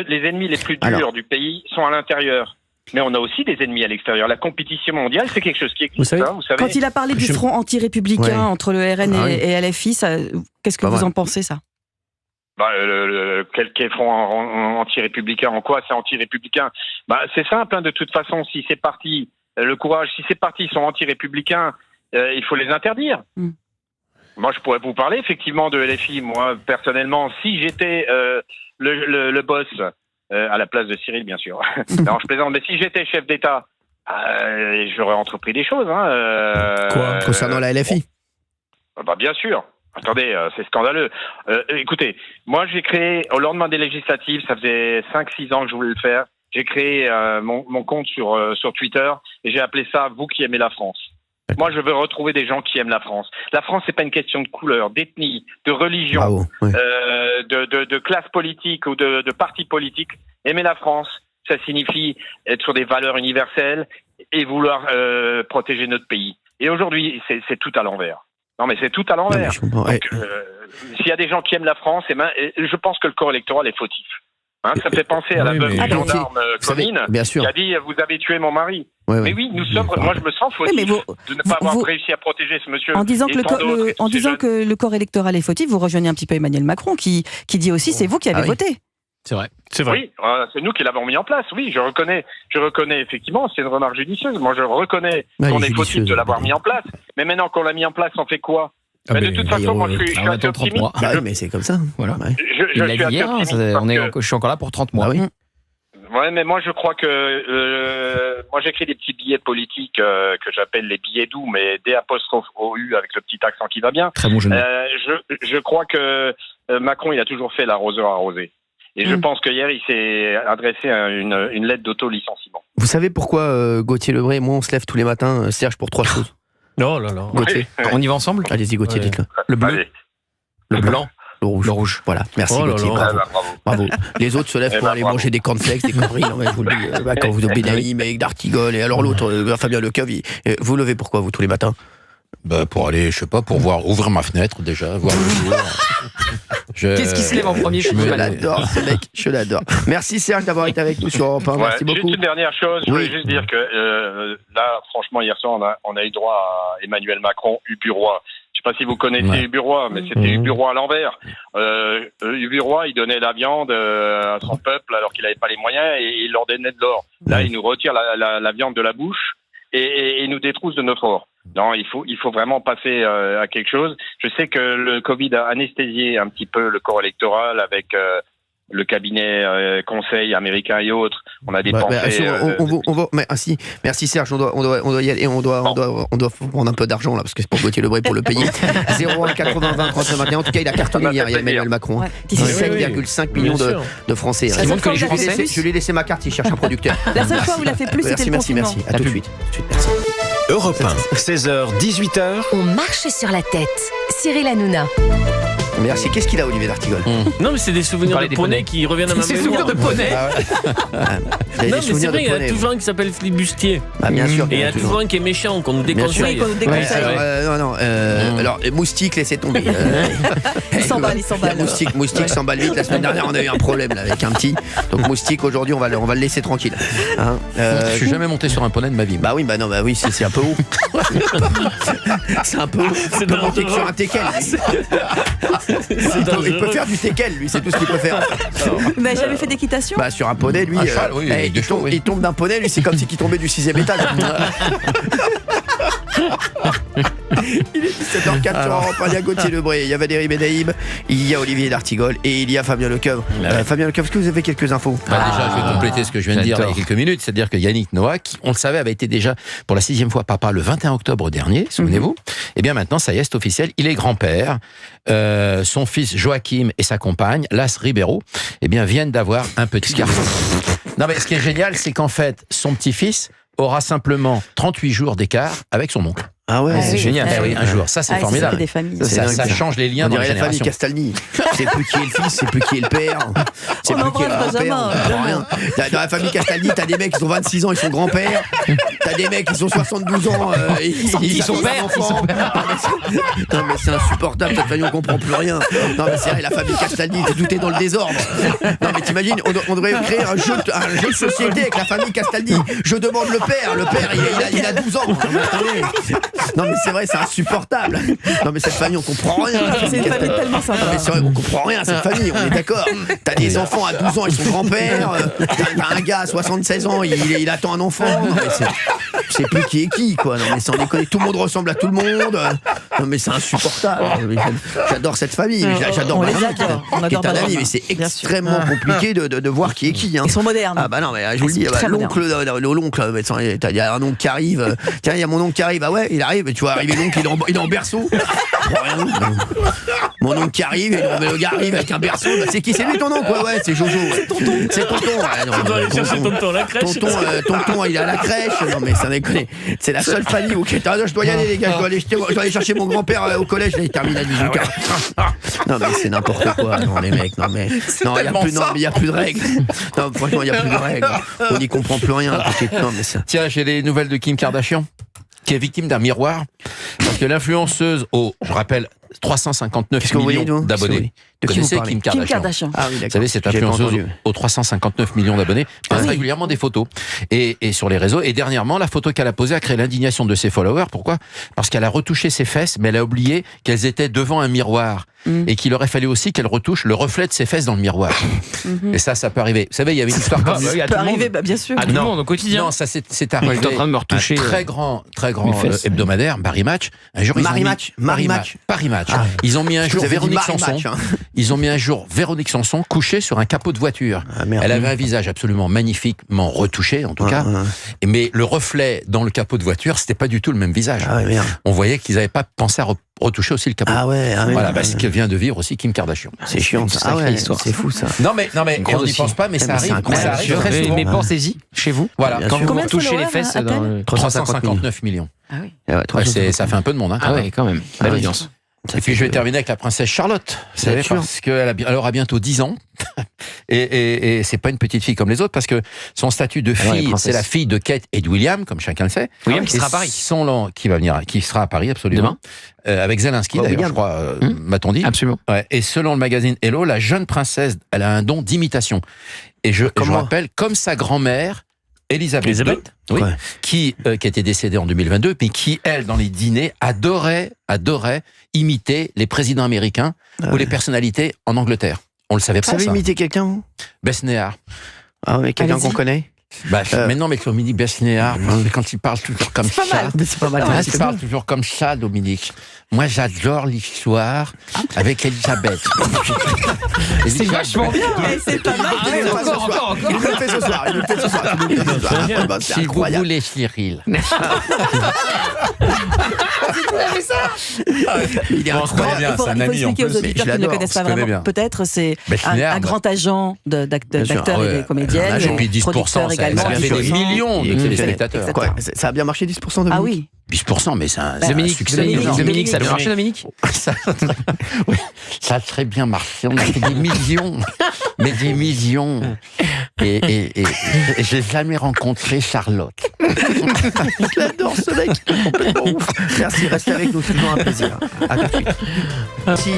les ennemis les plus durs du pays sont à l'intérieur. Mais on a aussi des ennemis à l'extérieur. La compétition mondiale, c'est quelque chose qui existe. Vous savez.
Quand il a parlé du front anti-républicain entre le RN et LFI, qu'est-ce que vous en pensez, ça?
Quel front anti-républicain, en quoi c'est anti-républicain? C'est simple, de toute façon, si ces partis, si ces partis sont anti-républicains, il faut les interdire. Moi, je pourrais vous parler effectivement de LFI. Moi, personnellement, si j'étais le boss, à la place de Cyril, bien sûr. Non, je plaisante, mais si j'étais chef d'État, j'aurais entrepris des choses.
Quoi concernant la LFI?
Bien sûr. Attendez, c'est scandaleux. Écoutez, moi j'ai créé, au lendemain des législatives, ça faisait 5-6 ans que je voulais le faire, j'ai créé mon compte sur Twitter et j'ai appelé ça « Vous qui aimez la France ». Moi, je veux retrouver des gens qui aiment la France. La France, c'est pas une question de couleur, d'ethnie, de religion, de classe politique ou de parti politique. Aimer la France, ça signifie être sur des valeurs universelles et vouloir protéger notre pays. Et aujourd'hui, c'est tout à l'envers. Non, mais c'est tout à l'envers. S'il y a des gens qui aiment la France, je pense que le corps électoral est fautif. Ça fait penser à la veuve du gendarme Comines qui a dit « Vous avez tué mon mari ». Mais oui, nous sommes. Moi, je me sens fautif de ne pas avoir réussi à protéger ce monsieur.
En disant que le corps électoral est fautif, vous rejoignez un petit peu Emmanuel Macron qui dit aussi c'est vous qui avez voté.
C'est vrai.
Oui, c'est nous qui l'avons mis en place. Oui, je reconnais effectivement, c'est une remarque judicieuse. Moi, je reconnais qu'on est fautif de l'avoir mis en place. Mais maintenant qu'on l'a mis en place, on fait quoi? De toute façon, moi, je suis assez optimiste.
Mais c'est comme ça. Voilà.
Je suis encore là pour 30 mois.
Ouais, mais moi je crois que moi j'écris des petits billets politiques que j'appelle les billets doux, mais D'*OU avec le petit accent qui va bien.
Très bon jeu.
Je crois que Macron il a toujours fait l'arroseur arrosé. Et je pense qu'hier il s'est adressé à une lettre d'auto-licenciement.
Vous savez pourquoi Gauthier Lebray et moi on se lève tous les matins, Serge, pour 3 choses?
Non.
Gauthier,
on y va ensemble?
Allez-y Gauthier, dites-le.
Le bleu, le blanc.
Le rouge. Voilà, merci Gauthier, bravo. Les autres se lèvent pour aller manger des cornflakes, des conneries, non, mais je vous le dis, quand vous Benaïm avec d'Artigol, et alors l'autre, Fabien Leceuve, vous levez pourquoi vous tous les matins?
Pour aller, je sais pas, pour ouvrir ma fenêtre déjà, voir le jour.
Qu'est-ce qui se lève en premier?
Je l'adore ce mec, je l'adore. Merci Serge d'avoir été avec nous sur Europe 1, merci beaucoup.
Juste une dernière chose, je voulais juste dire que là, franchement, hier soir, on a eu droit à Emmanuel Macron, Uburois. Je sais pas si vous connaissez Uburois, mais c'était Uburois à l'envers. Uburois, il donnait la viande à son peuple alors qu'il n'avait pas les moyens et il leur donnait de l'or. Là, il nous retire la viande de la bouche et nous détrousse de notre or. Non, il faut vraiment passer à quelque chose. Je sais que le Covid a anesthésié un petit peu le corps électoral avec le cabinet conseil américain et autres. On a dépensé.
Merci Serge. On doit y aller. On doit prendre un peu d'argent là parce que c'est pour Gauthier Lebray pour le payer. 01 80 20 39 21. En tout cas, il a cartonné hier. Il y a Emmanuel Macron. 17,5 millions de Français. Je lui ai laissé ma carte. Il cherche un producteur.
La seule fois où il a fait plus, c'était le confinement.
Merci. À tout de suite. Merci.
Europe 1, 16h, 18h.
On marche sur la tête. Cyril Hanouna.
Merci. Qu'est-ce qu'il a, Olivier d'Artigol?
Non, mais c'est des souvenirs de poney qui reviennent à ma mémoire.
C'est des souvenirs de poney.
Non, mais c'est vrai, il y a toujours un qui s'appelle Flibustier.
Bien sûr.
Et il y a toujours un qui est méchant, qu'on nous déconseille.
Alors, moustique, laissez tomber.
Il s'emballe.
Moustique s'emballe vite. La semaine dernière, on a eu un problème là, avec un petit. Donc, moustique, aujourd'hui, on va le laisser tranquille.
Je suis jamais monté sur un poney de ma vie.
Oui, c'est un peu haut. C'est un peu haut. C'est de monter que sur un teckel. Il peut faire du teckel, lui, c'est tout ce qu'il peut faire.
Vous n'avez jamais fait d'équitation?
Sur un poney, lui, il tombe d'un poney, lui, c'est comme s'il tombait du 6e étage. Il est 17h04 sur Europe 1, il y a Gauthier Lebray, il y a Valérie Benaïm, il y a Olivier d'Artigol et il y a Fabien Leceuve. Fabien Leceuve, est-ce que vous avez quelques infos?
Déjà, je vais compléter ce que je viens de dire il y a quelques minutes, c'est-à-dire que Yannick Noah, qui, on le savait, avait été déjà pour la 6e fois papa le 21 octobre dernier, souvenez-vous. Et bien maintenant, ça y est, c'est officiel, il est grand-père. Son fils Joachim et sa compagne, Las Ribeiro, viennent d'avoir un petit garçon. Non mais ce qui est génial, c'est qu'en fait, son petit-fils aura simplement 38 jours d'écart avec son oncle.
Ah ouais,
c'est génial. Oui, un jour, ça c'est formidable.
Des familles.
Ça change les liens dans les
générations. On dirait la famille Castaldi. C'est plus qui est le fils, c'est plus qui est le père. C'est plus qui est le grand-père. Dans la famille Castaldi, t'as des mecs qui sont 26 ans, ils sont grands-pères. T'as des mecs qui sont 72 ans, ils sont pères. Non mais c'est insupportable, cette famille, on comprend plus rien. Non mais c'est vrai, la famille Castaldi, tout est dans le désordre. Non mais t'imagines, on devrait créer un jeu de société avec la famille Castaldi. Je demande le père il a 12 ans. Non mais c'est vrai, c'est insupportable. Non mais cette famille, on comprend rien.
C'est une famille tellement sympa.
Non mais c'est vrai, on comprend rien cette famille, on est d'accord. T'as des enfants à 12 ans, ils sont grands-pères. T'as un gars à 76 ans, il attend un enfant. Non mais c'est plus qui est qui, quoi. Non mais sans déconner, tout le monde ressemble à tout le monde. Non mais c'est insupportable. J'adore cette famille. J'adore ma fille qui est un ami, mais c'est extrêmement compliqué de voir qui est qui.
Ils sont modernes.
Ah bah non mais je vous le dis, l'oncle, il y a un oncle qui arrive. Tiens, il y a mon oncle qui arrive. Ah ouais, il arrive. Tu vois arriver l'oncle, il est en berceau. Mon oncle qui arrive, le gars arrive avec un berceau. Bah, c'est qui? C'est lui ton oncle? Ouais, c'est Jojo. C'est tonton.
On doit aller chercher tonton à la crèche.
Tonton, il est à la crèche. Non mais ça déconne. C'est la seule famille où je dois y aller les gars. Je dois aller chercher mon grand-père au collège. Là, il termine à 18h. Non mais c'est n'importe quoi. Non les mecs. Non mais il y a plus de règles. Non franchement il y a plus de règles. On n'y comprend plus rien. Non mais ça.
Tiens, j'ai les nouvelles de Kim Kardashian, qui est victime d'un miroir, parce que l'influenceuse je rappelle, 359 millions d'abonnés. Vous connaissez Kim Kardashian?
Ah oui, d'accord.
Vous savez, cette influenceuse aux 359 millions d'abonnés poste régulièrement des photos et sur les réseaux. Et dernièrement, la photo qu'elle a posée a créé l'indignation de ses followers. Pourquoi? Parce qu'elle a retouché ses fesses, mais elle a oublié qu'elles étaient devant un miroir. Et qu'il aurait fallu aussi qu'elle retouche le reflet de ses fesses dans le miroir. Et ça peut arriver. Vous savez, il y avait une histoire comme ça.
Ça peut arriver, bien sûr.
À tout le monde au quotidien.
Non, ça c'est arrivé.
J'étais en train de me retoucher.
Un très grand hebdomadaire, Paris Match. Un jour, Paris Match. Ils ont mis un jour Véronique Sanson. Ils ont mis un jour Véronique Sanson couchée sur un capot de voiture. Elle avait un visage absolument magnifiquement retouché, en tout cas. Mais le reflet dans le capot de voiture, c'était pas du tout le même visage. On voyait qu'ils n'avaient pas pensé à retoucher aussi le capot. Voilà, ce que vient de vivre aussi Kim Kardashian.
C'est chiant, ça. C'est fou ça.
Non mais on n'y pense pas, mais ça arrive. Ça arrive très souvent.
Mais pensez-y, chez vous.
Voilà.
Quand vous touchez les fesses,
359 millions.
Ah oui.
Ça fait un peu de monde.
Ah oui, quand même. Belle audience.
Et puis je vais terminer avec la princesse Charlotte, parce qu'elle aura bientôt 10 ans, et c'est pas une petite fille comme les autres, parce que son statut de fille, c'est la fille de Kate et de William, comme chacun le sait.
William qui sera à Paris.
Qui sera à Paris, absolument. Demain. Avec Zelensky, d'ailleurs, je crois, m'a-t-on dit.
Absolument.
Ouais. Et selon le magazine Hello, la jeune princesse, elle a un don d'imitation. Et je rappelle, comme sa grand-mère, Elisabeth II, qui était décédée en 2022, mais qui, elle, dans les dîners, adorait imiter les présidents américains ou les personnalités en Angleterre. On le savait pas, ça.
Vous savez imiter quelqu'un, vous?
Besnéard.
Ah oui, quelqu'un qu'on connaît?
Mais non, mais Dominique Besnéard, quand il parle toujours comme ça.
C'est pas mal.
Il parle toujours comme ça, Dominique. Moi, j'adore l'histoire avec Elisabeth.
C'est vachement bien.
C'est pas mal.
Encore.
Il me le fait ce soir.
Si vous voulez, Cyril.
Il est incroyable.
Il faut expliquer aux auditeurs qui ne le connaissent pas vraiment. Peut-être, c'est un grand agent d'acteurs et de comédiennes.
Et puis 10%, ça fait des millions de téléspectateurs.
Ça a bien marché, 10% de
Ah oui.
10%, mais c'est un succès.
Dominique, ça a bien marché, Dominique?
Oui, ça a très bien marché. On a fait des millions. Mais des millions. Et j'ai jamais rencontré Charlotte.
J'adore ce mec. Complètement ouf. Merci, restez avec nous, c'est toujours un plaisir. À tout de suite. Merci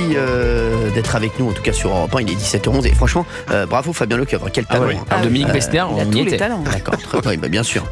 d'être avec nous, en tout cas sur Europe 1, il est 17h11. Et franchement, bravo Fabien Lecoeuvre, quel talent.
Dominique Besnéard, on y était.
D'accord, très bien sûr.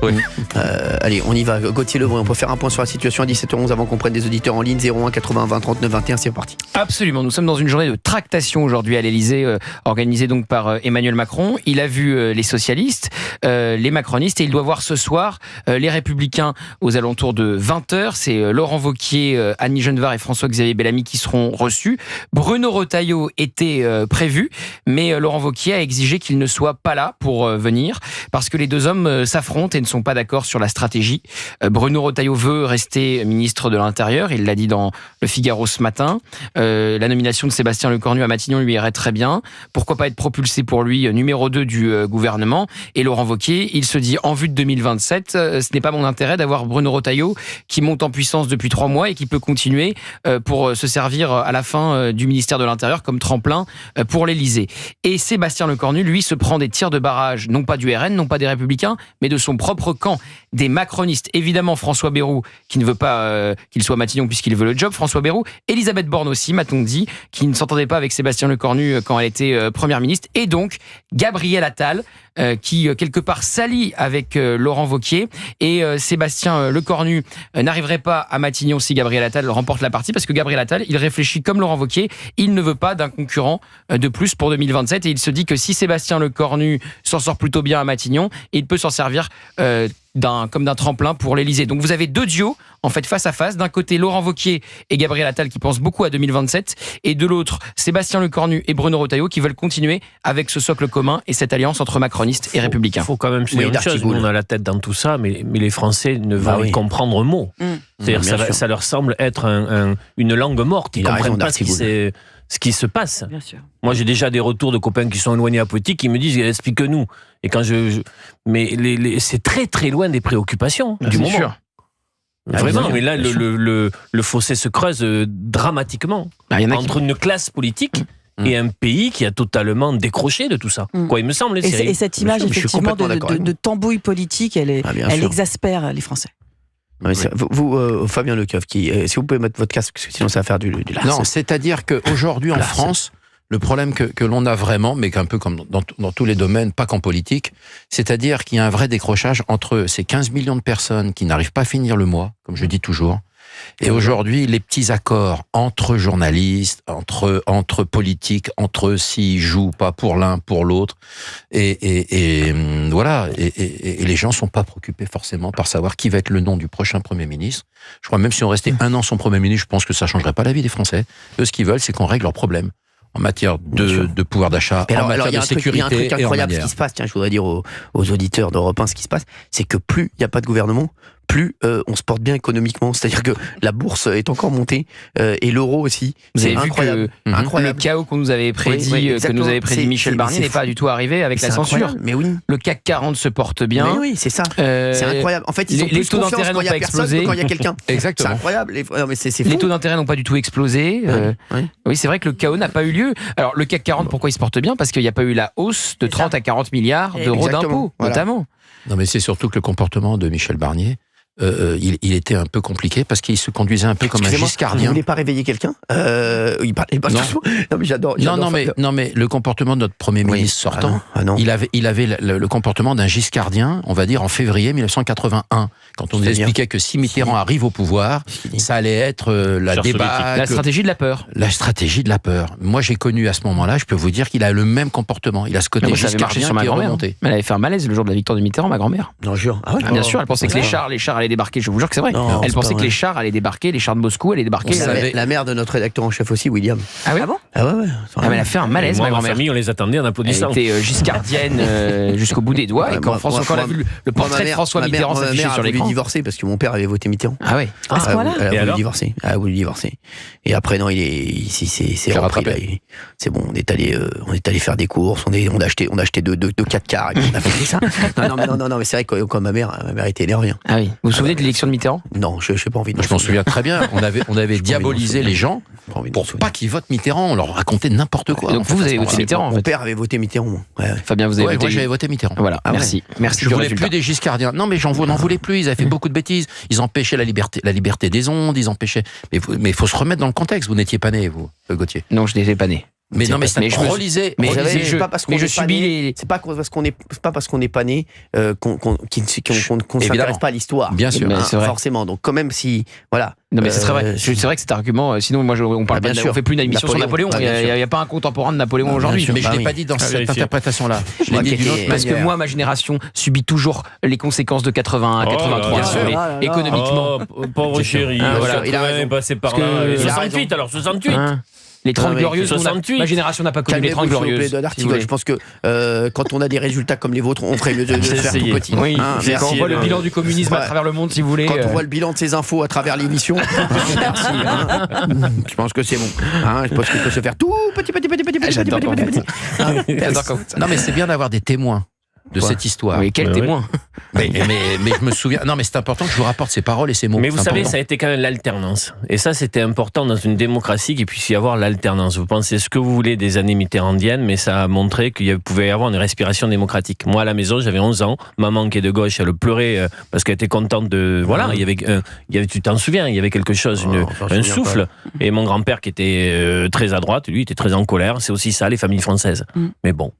Allez, on y va. Gauthier Lebray, on peut faire un point sur la situation à 17h11 avant qu'on prenne des auditeurs en ligne. 01 80 20 39 21, c'est parti.
Absolument, nous sommes dans une journée de tractation aujourd'hui à l'Elysée, organisée donc par Emmanuel Macron. Il a vu les socialistes, les macronistes, et il doit voir ce soir les Républicains aux alentours de 20h. C'est Laurent Wauquiez, Annie Genevard et François-Xavier Bellamy qui seront reçus. Bruno Retailleau était prévu, mais Laurent Wauquiez a exigé qu'il ne soit pas là pour venir, parce que les deux hommes s'affrontent et ne sont pas d'accord sur la stratégie. Bruno Retailleau veut rester ministre de l'Intérieur, il l'a dit dans Le Figaro ce matin. La nomination de Sébastien Lecornu à Matignon lui irait très bien. Pourquoi pas être propulsé pour lui numéro 2 du gouvernement? Et Laurent Wauquiez, il se dit, en vue de 2027, ce n'est pas mon intérêt d'avoir Bruno Bruno Retailleau, qui monte en puissance depuis 3 mois et qui peut continuer pour se servir à la fin du ministère de l'Intérieur comme tremplin pour l'Élysée. Et Sébastien Lecornu, lui, se prend des tirs de barrage, non pas du RN, non pas des Républicains, mais de son propre camp, des macronistes. Évidemment, François Bayrou, qui ne veut pas qu'il soit Matignon puisqu'il veut le job, François Bayrou, Elisabeth Borne aussi, m'a-t-on dit, qui ne s'entendait pas avec Sébastien Lecornu quand elle était Première ministre, et donc Gabriel Attal, qui quelque part s'allie avec Laurent Wauquiez, et Sébastien Lecornu n'arriverait pas à Matignon si Gabriel Attal remporte la partie, parce que Gabriel Attal, il réfléchit comme Laurent Wauquiez, il ne veut pas d'un concurrent de plus pour 2027, et il se dit que si Sébastien Lecornu s'en sort plutôt bien à Matignon, il peut s'en servir comme d'un tremplin pour l'Élysée. Donc vous avez 2 duos en fait face à face. D'un côté Laurent Wauquiez et Gabriel Attal qui pensent beaucoup à 2027, et de l'autre Sébastien Lecornu et Bruno Retailleau qui veulent continuer avec ce socle commun et cette alliance entre macronistes et républicains.
Il faut quand même se dire une chose, nous on a la tête dans tout ça, mais les Français ne vont y comprendre mot. C'est-à-dire ça leur semble être une langue morte. Ils ne comprennent pas ce qui se passe. Moi, j'ai déjà des retours de copains qui sont éloignés à politique qui me disent explique-nous. Et quand mais c'est très très loin des préoccupations du moment. Sûr. Vraiment, mais là le fossé se creuse dramatiquement entre une classe politique et un pays qui a totalement décroché de tout ça. Quoi, il me semble.
Et cette image effectivement de tambouille politique, elle exaspère les Français.
Vous, Fabien Lecoeuf, si vous pouvez mettre votre casque, parce que sinon ça va faire du large.
Non, c'est-à-dire qu'aujourd'hui en France, le problème que l'on a vraiment, mais qu'un peu comme dans tous les domaines, pas qu'en politique, c'est-à-dire qu'il y a un vrai décrochage entre ces 15 millions de personnes qui n'arrivent pas à finir le mois, comme je dis toujours, et aujourd'hui, les petits accords entre journalistes, entre politiques, entre eux, s'ils jouent pas pour l'un, pour l'autre, et voilà, et les gens sont pas préoccupés forcément par savoir qui va être le nom du prochain Premier ministre. Je crois même si on restait 1 an sans Premier ministre, je pense que ça changerait pas la vie des Français. Eux, ce qu'ils veulent, c'est qu'on règle leurs problèmes en matière de pouvoir d'achat, en matière de sécurité.
Il y a un truc incroyable qui se passe, tiens, je voudrais dire aux auditeurs d'Europe 1 ce qui se passe, c'est que plus il n'y a pas de gouvernement, plus on se porte bien économiquement. C'est-à-dire que la bourse est encore montée et l'euro aussi.
C'est incroyable. Le chaos qu'on nous avait prédit, que nous avait prédit Michel Barnier n'est pas du tout arrivé avec la censure.
Mais oui.
Le CAC 40 se porte bien.
Mais oui, c'est ça. C'est incroyable. En fait, ils ont
les taux d'intérêt n'ont pas explosé
quand il y a quelqu'un.
Exactement.
C'est incroyable.
Les taux d'intérêt n'ont pas du tout explosé. Oui, c'est vrai que le chaos n'a pas eu lieu. Alors le CAC 40, pourquoi il se porte bien? Parce qu'il n'y a pas eu la hausse de 30 à 40 milliards d'euros d'impôts, notamment.
Non, mais c'est surtout que le comportement de Michel Barnier, il était un peu compliqué parce qu'il se conduisait un peu comme un giscardien.
Vous voulez pas réveiller quelqu'un il parlait pas non, mais j'adore.
Non, mais le comportement de notre Premier ministre sortant, il avait le comportement d'un giscardien, on va dire en février 1981, quand on nous expliquait que si Mitterrand arrive au pouvoir, ça allait être la débâcle.
La stratégie de la peur.
La stratégie de la peur. Moi, j'ai connu à ce moment-là, je peux vous dire qu'il a le même comportement. Il a ce côté giscardien
sur ma grand-mère. Elle avait fait un malaise le jour de la victoire de Mitterrand, ma grand-mère.
Non, jure.
Bien sûr, elle pensait que les chars allaient débarquer. Je vous jure que c'est vrai. Elle pensait que les chars allaient débarquer, les chars de Moscou allaient débarquer.
La mère de notre rédacteur en chef aussi, William.
Ah oui?
Ah ouais.
Elle a fait un malaise, ma grand-mère.
Famille, on les attendait en applaudissant.
Elle était giscardienne jusqu'au bout des doigts. Et quand on a vu le portrait de François Mitterrand s'afficher sur l'écran.
Elle a voulu divorcer parce que mon père avait voté Mitterrand.
Ah ouais.
À ce point-là?
Elle a voulu divorcer. Et après, non, c'est repris. C'est bon, on est allé faire des courses, on a acheté deux 4x4 et on a fait ça. Non, mais c'est vrai que quand ma mère était énervée.
Ah oui. Vous vous souvenez de l'élection de Mitterrand?
Non, je n'ai pas envie.
Je m'en souviens très bien. On avait diabolisé les gens pour pas qu'ils votent Mitterrand. On leur racontait n'importe quoi.
Donc vous avez voté Mitterrand, en fait.
Mon père avait voté Mitterrand.
Fabien, vous avez voté.
Moi, j'avais voté Mitterrand.
Voilà. Merci.
Je voulais plus des giscardiens. Non, mais j'en voulais plus. Ils avaient fait beaucoup de bêtises. Ils empêchaient la liberté des ondes. Ils empêchaient. Mais il faut se remettre dans le contexte. Vous n'étiez pas né, vous, Gauthier.
Non, je n'étais pas né.
Mais non, mais je relisais.
C'est pas parce qu'on n'est pas né qu'on ne s'intéresse pas à l'histoire.
Bien sûr,
forcément. Donc quand même si voilà.
Non mais c'est très vrai. C'est vrai que cet argument. Sinon moi on parle bien sûr. On fait plus une émission sur Napoléon. Il n'y a pas un contemporain de Napoléon aujourd'hui.
Mais je l'ai pas dit dans cette interprétation-là. Je l'ai dit d'une autre manière.
Parce que moi ma génération subit toujours les conséquences de 81 à 83 économiquement.
Pauvre chéri. Il a passé par là. 68 alors 68.
Les 30 glorieuses, ma génération n'a pas connu les 30 glorieuses.
Je pense que quand on a des résultats comme les vôtres, on ferait mieux de faire tout petit.
Oui, quand on voit le bilan du communisme à travers le monde, si vous voulez.
Quand on voit le bilan de ces infos à travers l'émission, merci. Je pense que c'est bon. Je pense qu'il peut se faire tout petit.
Non mais c'est bien d'avoir des témoins. de cette histoire.
Mais quel témoin.
Mais je me souviens. Non, mais c'est important que je vous rapporte ses paroles et ses mots.
Mais vous savez, ça a été quand même l'alternance. Et ça, c'était important dans une démocratie qu'il puisse y avoir l'alternance. Vous pensez ce que vous voulez des années mitterrandiennes, mais ça a montré qu'il pouvait y avoir une respiration démocratique. Moi, à la maison, j'avais 11 ans. Maman, qui est de gauche, elle pleurait parce qu'elle était contente de. Voilà, il y avait, tu t'en souviens, il y avait quelque chose, un souffle. Et mon grand-père, qui était très à droite, lui, était très en colère. C'est aussi ça, les familles françaises. Mais bon.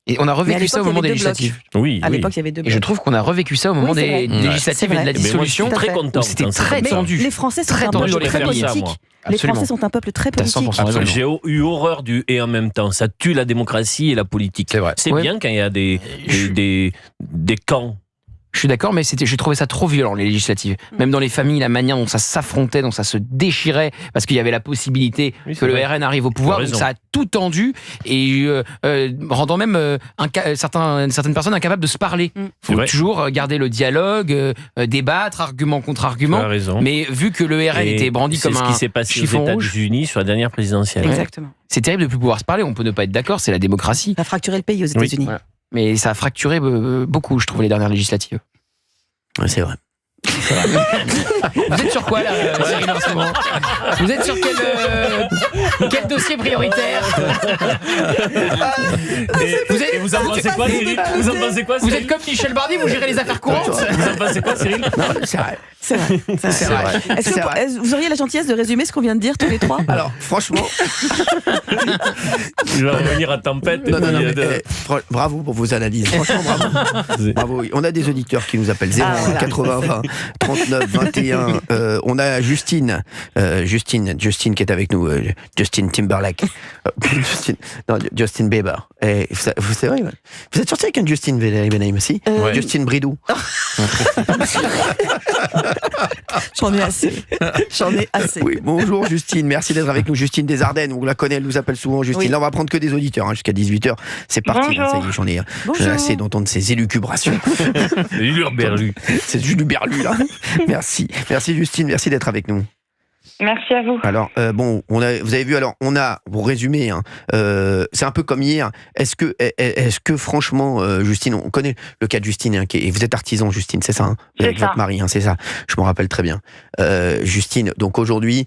Et on a revécu ça au moment des législatives.
Oui.
À l'époque, il y avait deux blocs.
Et je trouve qu'on a revécu ça au moment des législatives et de la dissolution.
Moi, je suis très content.
C'était très tendu.
Les Français sont un peuple très politique. Les Français sont un peuple très politique.
J'ai eu horreur du et en même temps. Ça tue la démocratie et la politique.
C'est vrai.
C'est bien quand il y a des camps.
Je suis d'accord, mais j'ai trouvé ça trop violent, les législatives. Même dans les familles, la manière dont ça s'affrontait, dont ça se déchirait, parce qu'il y avait la possibilité que le RN arrive au pouvoir, donc ça a tout tendu, et rendant même certaines personnes incapables de se parler. Il faut toujours garder le dialogue, débattre, argument contre argument. Mais vu que le RN était brandi comme un chiffon rouge...
C'est ce qui s'est passé aux États-Unis sur la dernière présidentielle.
Exactement.
C'est terrible de ne plus pouvoir se parler, on peut ne pas être d'accord, c'est la démocratie.
Ça a fracturé le pays aux États-Unis.
Voilà. Mais ça a fracturé beaucoup, je trouve, les dernières législatives.
Ouais, c'est vrai.
Vous êt sur quoi, là, Cyril, en ce moment? Vous êtes sur quel dossier prioritaire?
Vous en pensez quoi, Cyril?
Vous êtes comme Michel Barnier, vous gérez les affaires courantes?
Vous en pensez quoi, Cyril?
C'est vrai.
C'est vrai. Est-ce que vous auriez la gentillesse de résumer ce qu'on vient de dire tous les trois?
Alors, franchement...
Je vais revenir à tempête.
Non, bravo pour vos analyses. Franchement, bravo. On a des auditeurs qui nous appellent 01 80 20 39 21. On a Justine qui est avec nous. Justin Timberlake. Justin Bieber. Et vous savez, vous êtes sorti avec un Justin Benaim aussi? Justin Bridou.
J'en ai assez.
Oui, bonjour Justine, merci d'être avec nous. Justine des Ardennes, on la connaît, elle nous appelle souvent Justine. Oui. Là, on va prendre que des auditeurs jusqu'à 18h. C'est parti, là, ça y est, j'en ai assez d'entendre ces élucubrations. C'est du berlu, là. Merci Justine, merci d'être avec nous.
Merci à vous.
Alors, vous avez vu, pour résumer, c'est un peu comme hier. Est-ce que franchement, Justine, on connaît le cas de Justine, et vous êtes artisan, Justine, c'est ça, hein, avec votre mari, c'est ça, je me rappelle très bien. Justine, donc aujourd'hui,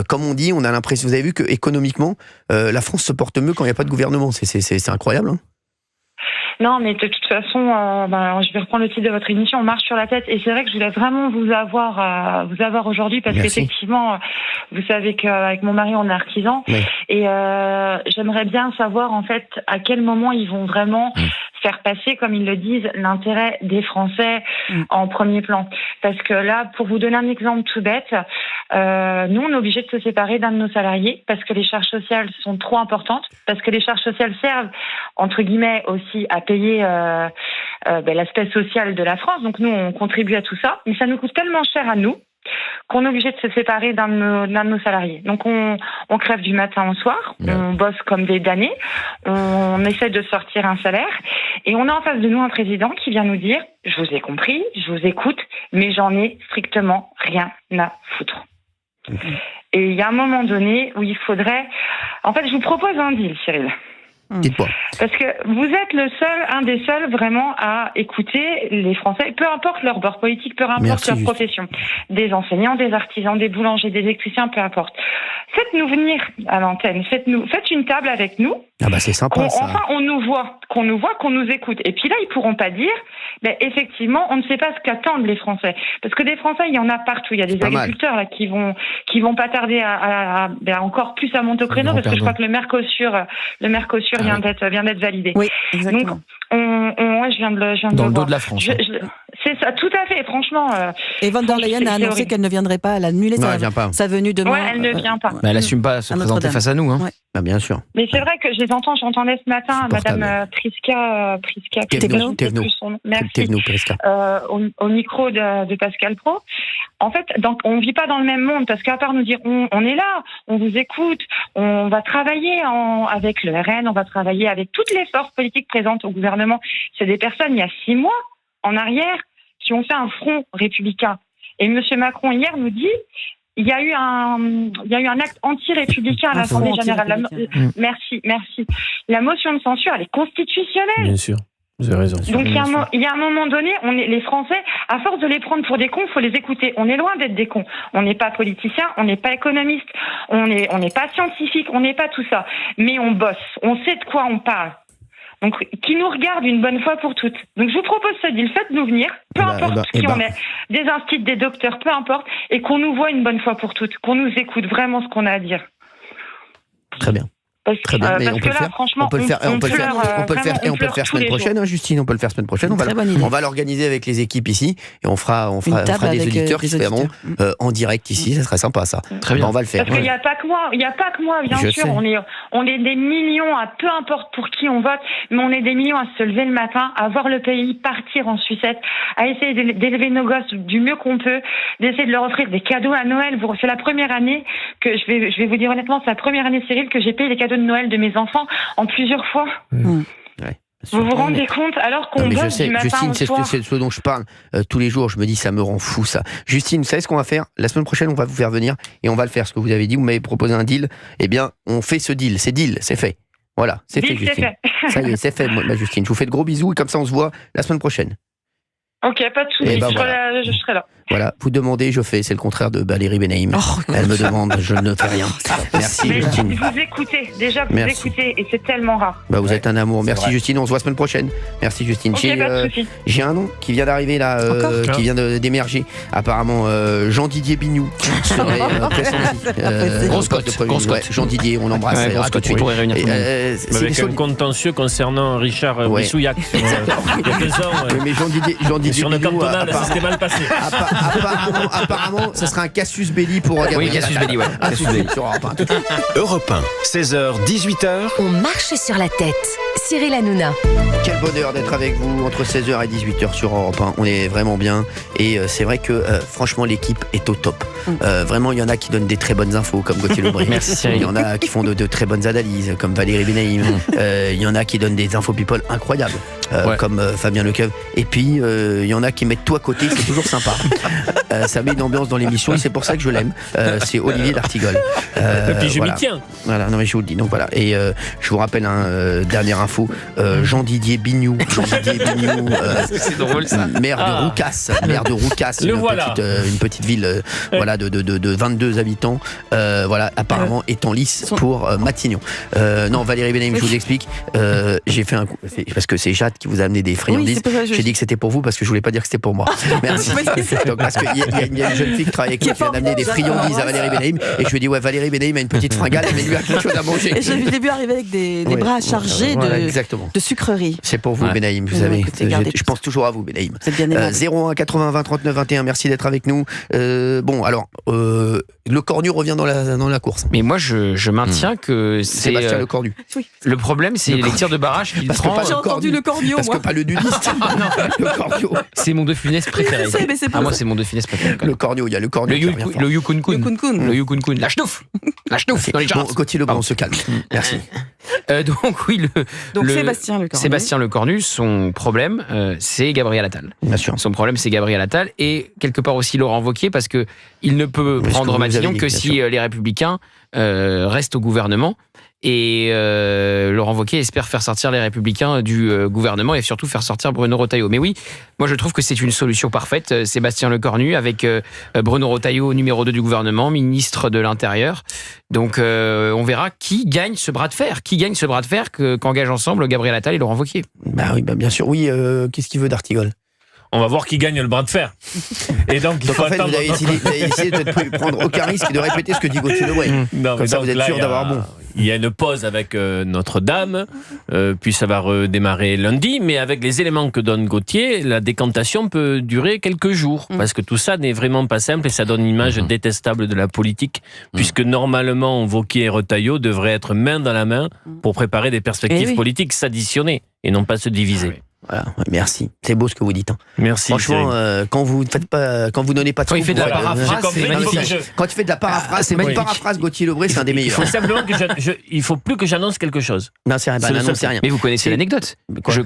comme on dit, on a l'impression, vous avez vu que économiquement, la France se porte mieux quand il n'y a pas de gouvernement, c'est incroyable, hein.
Non, mais de toute façon, je vais reprendre le titre de votre émission, on marche sur la tête. Et c'est vrai que je voulais vraiment vous avoir aujourd'hui parce qu'effectivement, vous savez qu'avec mon mari, on est artisan. Oui. Et j'aimerais bien savoir, en fait, à quel moment ils vont vraiment faire passer, comme ils le disent, l'intérêt des Français en premier plan. Parce que là, pour vous donner un exemple tout bête, nous, on est obligés de se séparer d'un de nos salariés parce que les charges sociales sont trop importantes, parce que les charges sociales servent, entre guillemets, aussi à payer l'aspect social de la France. Donc nous, on contribue à tout ça, mais ça nous coûte tellement cher à nous qu'on est obligé de se séparer d'un de nos salariés. Donc on crève du matin au soir, on bosse comme des damnés, on essaie de sortir un salaire, et on a en face de nous un président qui vient nous dire « Je vous ai compris, je vous écoute, mais j'en ai strictement rien à foutre ». Et il y a un moment donné où il faudrait... En fait, je vous propose un deal, Cyril.
Dites-moi.
Parce que vous êtes un des seuls vraiment à écouter les Français, peu importe leur bord politique, peu importe leur profession. Des enseignants, des artisans, des boulangers, des électriciens, peu importe. Faites-nous venir à l'antenne, faites une table avec nous.
Ah bah c'est sympa ça.
Enfin, qu'on nous voit, qu'on nous écoute. Et puis là, ils pourront pas dire, effectivement, on ne sait pas ce qu'attendent les Français. Parce que des Français, il y en a partout. Il y a des agriculteurs là qui vont pas tarder à encore plus à monter au créneau, parce que je crois que le Mercosur vient d'être validé.
Oui, exactement.
Donc, je viens de
dans le dos de la France.
C'est ça, tout à fait, franchement.
Et von der Leyen a annoncé qu'elle ne viendrait pas, elle a annulé sa venue demain.
Ouais, elle ne vient pas.
Elle n'assume pas se présenter face à nous. Hein.
Ouais.
Bah, bien sûr.
Mais c'est vrai que j'entendais ce matin Madame Priska au micro de Pascal Praud. En fait, donc, on vit pas dans le même monde, parce qu'à part nous dire on est là, on vous écoute, on va travailler avec le RN, on va travailler avec toutes les forces politiques présentes au gouvernement. C'est des personnes, il y a 6 mois en arrière, qui ont fait un front républicain. Et M. Macron, hier, nous dit il y a eu un acte anti-républicain à l'Assemblée générale. Merci. La motion de censure, elle est constitutionnelle.
Bien sûr. Vous avez raison.
Donc il y a un moment donné, les Français, à force de les prendre pour des cons, faut les écouter. On est loin d'être des cons. On n'est pas politicien, on n'est pas économiste, on n'est pas scientifique, on n'est pas tout ça. Mais on bosse, on sait de quoi on parle. Donc, qui nous regarde une bonne fois pour toutes. Donc, je vous propose ce deal. Faites-nous venir, peu importe qui on est, des instituts, des docteurs, peu importe, et qu'on nous voit une bonne fois pour toutes, qu'on nous écoute vraiment ce qu'on a à dire.
Très bien. Très bien, mais on peut le faire. On peut le faire semaine prochaine, hein, Justine. On peut le faire semaine prochaine. On va l'organiser avec les équipes ici et on fera des auditeurs qui seront en direct ici. Ça serait sympa, ça. Très bien. On va le faire.
Parce qu'il n'y a pas que moi. Bien sûr. On est des millions à peu importe pour qui on vote, mais on est des millions à se lever le matin, à voir le pays partir en sucette, à essayer d'élever nos gosses du mieux qu'on peut, d'essayer de leur offrir des cadeaux à Noël. C'est la première année que je vais vous dire honnêtement, c'est la première année, Cyril, que j'ai payé les cadeaux de Noël de mes enfants en plusieurs fois.
Ouais, vous
vous rendez compte alors qu'on bosse du matin
Justine,
au soir.
c'est ce dont je parle tous les jours. Je me dis, ça me rend fou, ça. Justine, vous savez ce qu'on va faire? La semaine prochaine, on va vous faire venir et on va le faire. Ce que vous avez dit, vous m'avez proposé un deal. Eh bien, on fait ce deal. C'est fait. Voilà, c'est fait, Justine. Ça y est, c'est fait, Justine. Je vous fais de gros bisous et comme ça, on se voit la semaine prochaine.
Ok, pas de soucis. Je serai là.
Voilà, vous demandez, je fais. C'est le contraire de Valérie Benaïm. Elle me demande, je ne fais rien. Merci, Justine.
Vous écoutez, écoutez, et c'est tellement rare.
Vous êtes un amour. Merci, Justine. On se voit la semaine prochaine. Merci, Justine.
Okay,
j'ai un nom qui vient d'arriver là, qui vient d'émerger. Apparemment, Jean-Didier Bignou serait pressenti.
Grosse cote.
Jean-Didier, on l'embrasse.
Grosse cote, tu pourrais réunir tout le monde.
Avec un contentieux concernant Richard Wissouillac. Il y a 2 ans.
Mais Jean-Didier
sur le cantonal, ça s'était mal passé.
Apparemment, ce serait un casus belli pour Gabriel.
Oui, casus belli, ouais.
Europe 1, 16h, 18h.
On marche sur la tête. Cyril Hanouna.
Quel bonheur d'être avec vous entre 16h et 18h sur Europe 1. On est vraiment bien. Et c'est vrai que, franchement, l'équipe est au top. Vraiment, il y en a qui donnent des très bonnes infos, comme Gauthier Lebray.
Merci.
Il y en a qui font de très bonnes analyses, comme Valérie Benaïm. Il y en a qui donnent des infos people incroyables, comme Fabien Lecoeuvre. Et puis, il y en a qui mettent tout à côté. C'est toujours sympa. Ça met une ambiance dans l'émission et c'est pour ça que je l'aime. C'est Olivier d'Artigol.
Et puis je m'y tiens.
Voilà, non mais je vous le dis. Donc voilà. Et je vous rappelle dernière info. Jean-Didier Bignou.
C'est drôle ça.
Maire de Roucas. Une petite ville de 22 habitants. Apparemment est en lice pour Matignon. Non, Valérie Benaïm, je vous explique. J'ai fait un coup parce que c'est Jade qui vous a amené des friandises. J'ai dit que c'était pour vous parce que je voulais pas dire que c'était pour moi. Merci. Donc, parce qu'il y a une jeune fille qui travaille avec nous qui a amené des friandises à Valérie Benaïm et je lui ai dit Valérie Benaïm a une petite fringale mais lui a quelque chose à manger.
Et je l'ai vu arriver avec des bras chargés de sucreries.
C'est pour vous Benaïm, vous savez. Je pense toujours à vous Benaïm.
C'est bien aimable.
01 80 20 39 21, merci d'être avec nous. Le Cornu revient dans la course.
Mais moi je maintiens que c'est
Sébastien Le Cornu.
Le problème c'est les tirs de barrage qu'il prend.
J'ai entendu le Cornio.
Parce que pas le nudiste. Le Cornio.
C'est mon De Funès préféré. Moi c'est mon De Funès préféré.
Le Cornio, il y a le Cornio.
Le Yukun-kun. La ch'touf dans les charts.
Gauthier Lebray, on se calme. Merci.
Donc
Sébastien
Le
Cornu,
son problème, c'est Gabriel Attal.
Bien sûr.
Son problème, c'est Gabriel Attal et quelque part aussi Laurent Wauquiez parce que il ne peut prendre Matignon que si les Républicains restent au gouvernement. Et Laurent Wauquiez espère faire sortir les Républicains du gouvernement et surtout faire sortir Bruno Retailleau. Mais oui, moi je trouve que c'est une solution parfaite. Sébastien Le Cornu avec Bruno Retailleau, numéro 2 du gouvernement, ministre de l'Intérieur. Donc on verra qui gagne ce bras de fer. Qui gagne ce bras de fer qu'engagent ensemble Gabriel Attal et Laurent Wauquiez.
Bien sûr. Oui, qu'est-ce qu'il veut d'Artigol?
On va voir qui gagne le bras de fer. Et donc, il faut attendre.
Vous avez décidé de ne prendre aucun risque et de répéter ce que dit Gauthier Lebray. Comme ça, vous êtes sûr d'avoir bon.
Il y a une pause avec Notre-Dame, puis ça va redémarrer lundi, mais avec les éléments que donne Gauthier, la décantation peut durer quelques jours, parce que tout ça n'est vraiment pas simple et ça donne une image détestable de la politique, puisque normalement, Wauquiez et Retailleau devraient être main dans la main pour préparer des perspectives politiques, s'additionner et non pas se diviser.
Voilà, merci. C'est beau ce que vous dites.
Merci.
Franchement, quand vous donnez pas de
quand il fait de la paraphrase, c'est magnifique.
Quand tu fais de la paraphrase, c'est magnifique. Paraphrase Gauthier Lebray, c'est un des meilleurs.
Il faut simplement il faut plus que j'annonce quelque chose.
Non, c'est rien.
Mais vous connaissez l'anecdote.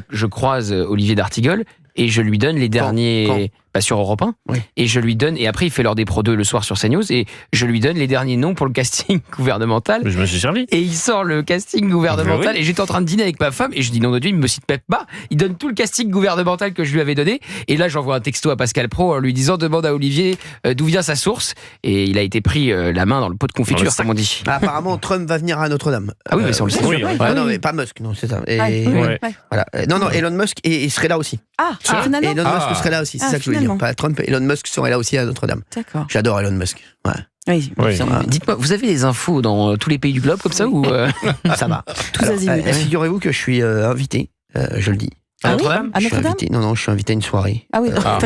Je croise Olivier d'Artigol et je lui donne les derniers. sur Europe 1, et je lui donne, et après il fait l'heure des Pro 2 le soir sur CNews, et je lui donne les derniers noms pour le casting gouvernemental.
Mais je me suis servi.
Et il sort le casting gouvernemental, et j'étais en train de dîner avec ma femme, et je dis non de Dieu, il me cite même pas. Il donne tout le casting gouvernemental que je lui avais donné, et là j'envoie un texto à Pascal Praud en lui disant demande à Olivier d'où vient sa source, et il a été pris la main dans le pot de confiture, comme on dit.
Apparemment Trump va venir à Notre-Dame.
Ah oui, mais ça on le sait.
Non, mais pas Musk, non, c'est ça. Voilà. Non, Elon Musk il serait là aussi.
Finalement.
Elon Musk serait là aussi, c'est ça que je voulais dire. Pas Trump, Elon Musk serait là aussi à Notre-Dame.
D'accord.
J'adore Elon Musk.
Oui.
Dites-moi, vous avez des infos dans tous les pays du globe comme ça ou
ça va.
Tous azimuts.
Figurez-vous que je suis invité, je le dis.
À Notre-Dame ?
À Notre-Dame ?
Non, je suis invité à une soirée.
Ah oui, d'accord.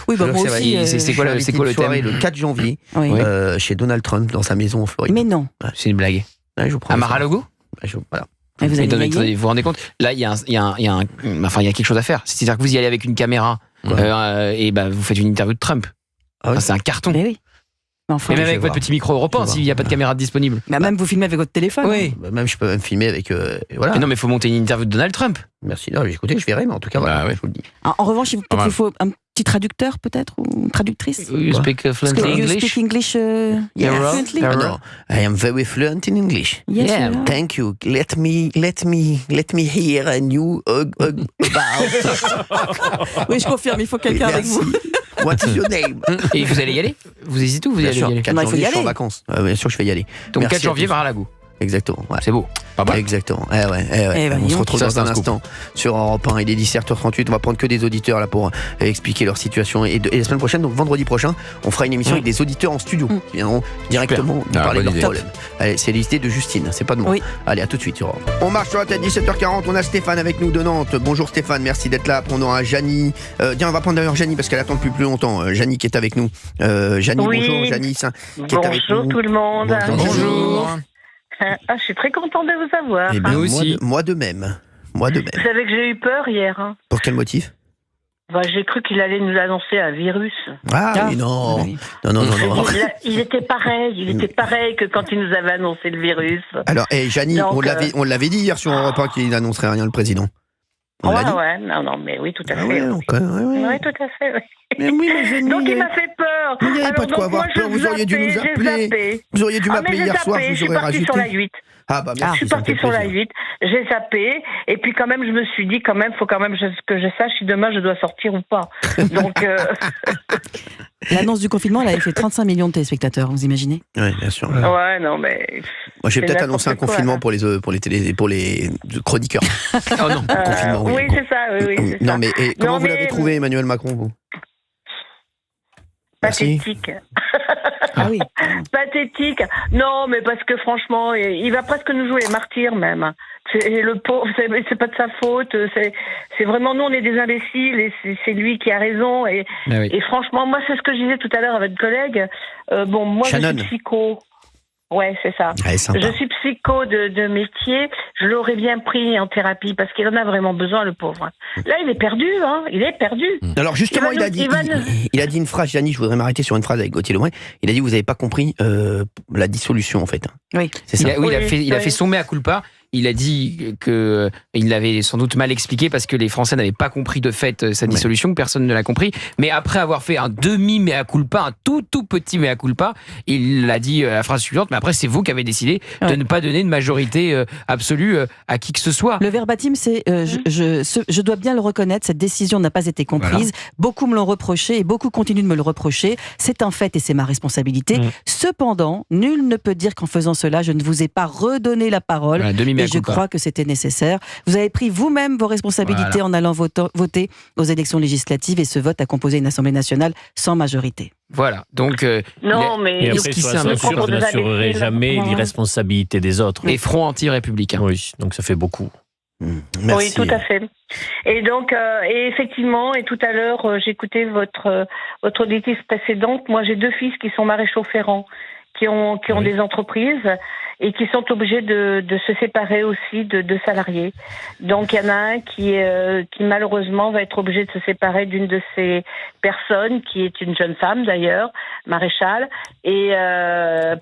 Oui, moi aussi.
C'est quoi le
soirée
thème ?
Le 4 janvier chez Donald Trump dans sa maison en Floride.
Mais non.
C'est une blague.
Je vous prends.
À Mar-a-Lago ?
Voilà.
Et vous
vous vous rendez compte ? Là, il y a quelque chose à faire. C'est-à-dire que vous y allez avec une caméra et vous faites une interview de Trump. C'est un carton.
Mais oui.
Mais même avec votre petit micro européen, s'il n'y a pas de caméra disponible.
Même vous filmez avec votre téléphone.
Oui.
Même je peux même filmer avec. Voilà.
Mais non, mais il faut monter une interview de Donald Trump.
Merci. Non, écoutez, je verrai, mais en tout cas, je vous le dis.
En revanche, peut-être qu'il faut un petit traducteur, peut-être, ou une traductrice.
You speak fluently English?
You speak English fluently?
No, I am very fluent in English.
Yes,
thank you. Let me hear a new about.
Oui, je confirme, il faut quelqu'un avec vous.
What is your name?
Et vous allez y aller? Vous hésitez ou vous allez y aller?
4 janvier, je suis en vacances. Bien sûr, je vais y aller.
Donc 4 janvier, Mar-a-Lago.
Exactement.
C'est beau.
Pas mal. Exactement. On se retrouve dans un instant sur Europe 1. Il est 17h38. On va prendre que des auditeurs là pour expliquer leur situation. Et la semaine prochaine, donc vendredi prochain, on fera une émission avec des auditeurs en studio qui viendront directement nous parler de leurs problèmes. Allez, c'est l'idée de Justine, c'est pas de moi. Allez, à tout de suite sur Europe 1. On marche sur la tête, 17h40. On a Stéphane avec nous de Nantes. Bonjour Stéphane, merci d'être là. Après, on aura Janie. Tiens, on va prendre d'ailleurs Janie parce qu'elle attend depuis plus longtemps. Janie qui est avec nous. Janie, bonjour. Janie qui est avec nous.
Bonjour tout le monde.
Bonjour.
Je suis très contente de vous avoir.
Eh bien, nous aussi. Moi de même.
Vous savez que j'ai eu peur hier.
Pour quel motif?
J'ai cru qu'il allait nous annoncer un virus.
Oui, non. Non.
Il était pareil que quand il nous avait annoncé le virus.
Alors, Janie, on l'avait dit hier sur Europe 1 qu'il n'annoncerait rien, le président.
Non, mais oui, tout à fait. Oui, tout à fait. Oui.
Mais oui, mais Janie,
donc il m'a fait peur.
Mais il n'y avait pas de quoi avoir peur, vous auriez dû nous appeler. Vous auriez dû m'appeler hier soir, je vous aurais rajouté.
Sur la 8.
Merci,
je suis partie sur la 8, j'ai zappé, et puis quand même je me suis dit faut quand même que je sache si demain je dois sortir ou pas. Donc
l'annonce du confinement, elle avait fait 35 millions de téléspectateurs, vous imaginez?
Oui, bien sûr.
Ouais, non mais.
Moi, j'ai peut-être annoncé un confinement pour les chroniqueurs.
Oh non,
confinement.
Oui, c'est ça. Oui,
non, mais comment vous l'avez trouvé, Emmanuel Macron, vous?
Pathétique.
Ah oui.
Pathétique. Non, mais parce que franchement, il va presque nous jouer les martyrs même. Le pauvre, c'est pas de sa faute. C'est vraiment nous, on est des imbéciles et c'est lui qui a raison. Et franchement, moi, c'est ce que je disais tout à l'heure à votre collègue. Moi,
Shannon.
Je suis psycho. Ouais, c'est ça. Je suis psycho de métier. Je l'aurais bien pris en thérapie parce qu'il en a vraiment besoin, le pauvre. Là, il est perdu, Il est perdu.
Alors justement, il a dit une phrase, Janie, je voudrais m'arrêter sur une phrase avec Gauthier Lemoine. Il a dit, vous n'avez pas compris la dissolution, en fait.
Oui.
C'est ça. Il a fait son mea culpa. Il a dit qu'il l'avait sans doute mal expliqué parce que les Français n'avaient pas compris de fait sa dissolution, personne ne l'a compris. Mais après avoir fait un demi-mea culpa, un tout petit mea culpa, il a dit la phrase suivante, mais après c'est vous qui avez décidé de ne pas donner de majorité absolue à qui que ce soit.
Le verbatim, c'est je dois bien le reconnaître, cette décision n'a pas été comprise. Voilà. Beaucoup me l'ont reproché et beaucoup continuent de me le reprocher. C'est un fait et c'est ma responsabilité. Cependant, nul ne peut dire qu'en faisant cela, je ne vous ai pas redonné la parole. Et je crois que c'était nécessaire. Vous avez pris vous-même vos responsabilités en allant voter aux élections législatives et ce vote a composé une Assemblée nationale sans majorité.
Voilà, donc...
mais après, je n'assurerai jamais l'irresponsabilité des autres.
Et front anti-républicain.
Oui, donc ça fait beaucoup.
Merci. Oui, tout à fait. Et donc, effectivement, et tout à l'heure, j'écoutais votre auditrice précédente. Moi, j'ai 2 fils qui sont maréchaux ferrants, qui ont des entreprises et qui sont obligés de se séparer aussi de salariés. Donc il y en a un qui malheureusement va être obligé de se séparer d'une de ces personnes, qui est une jeune femme d'ailleurs, maréchale, et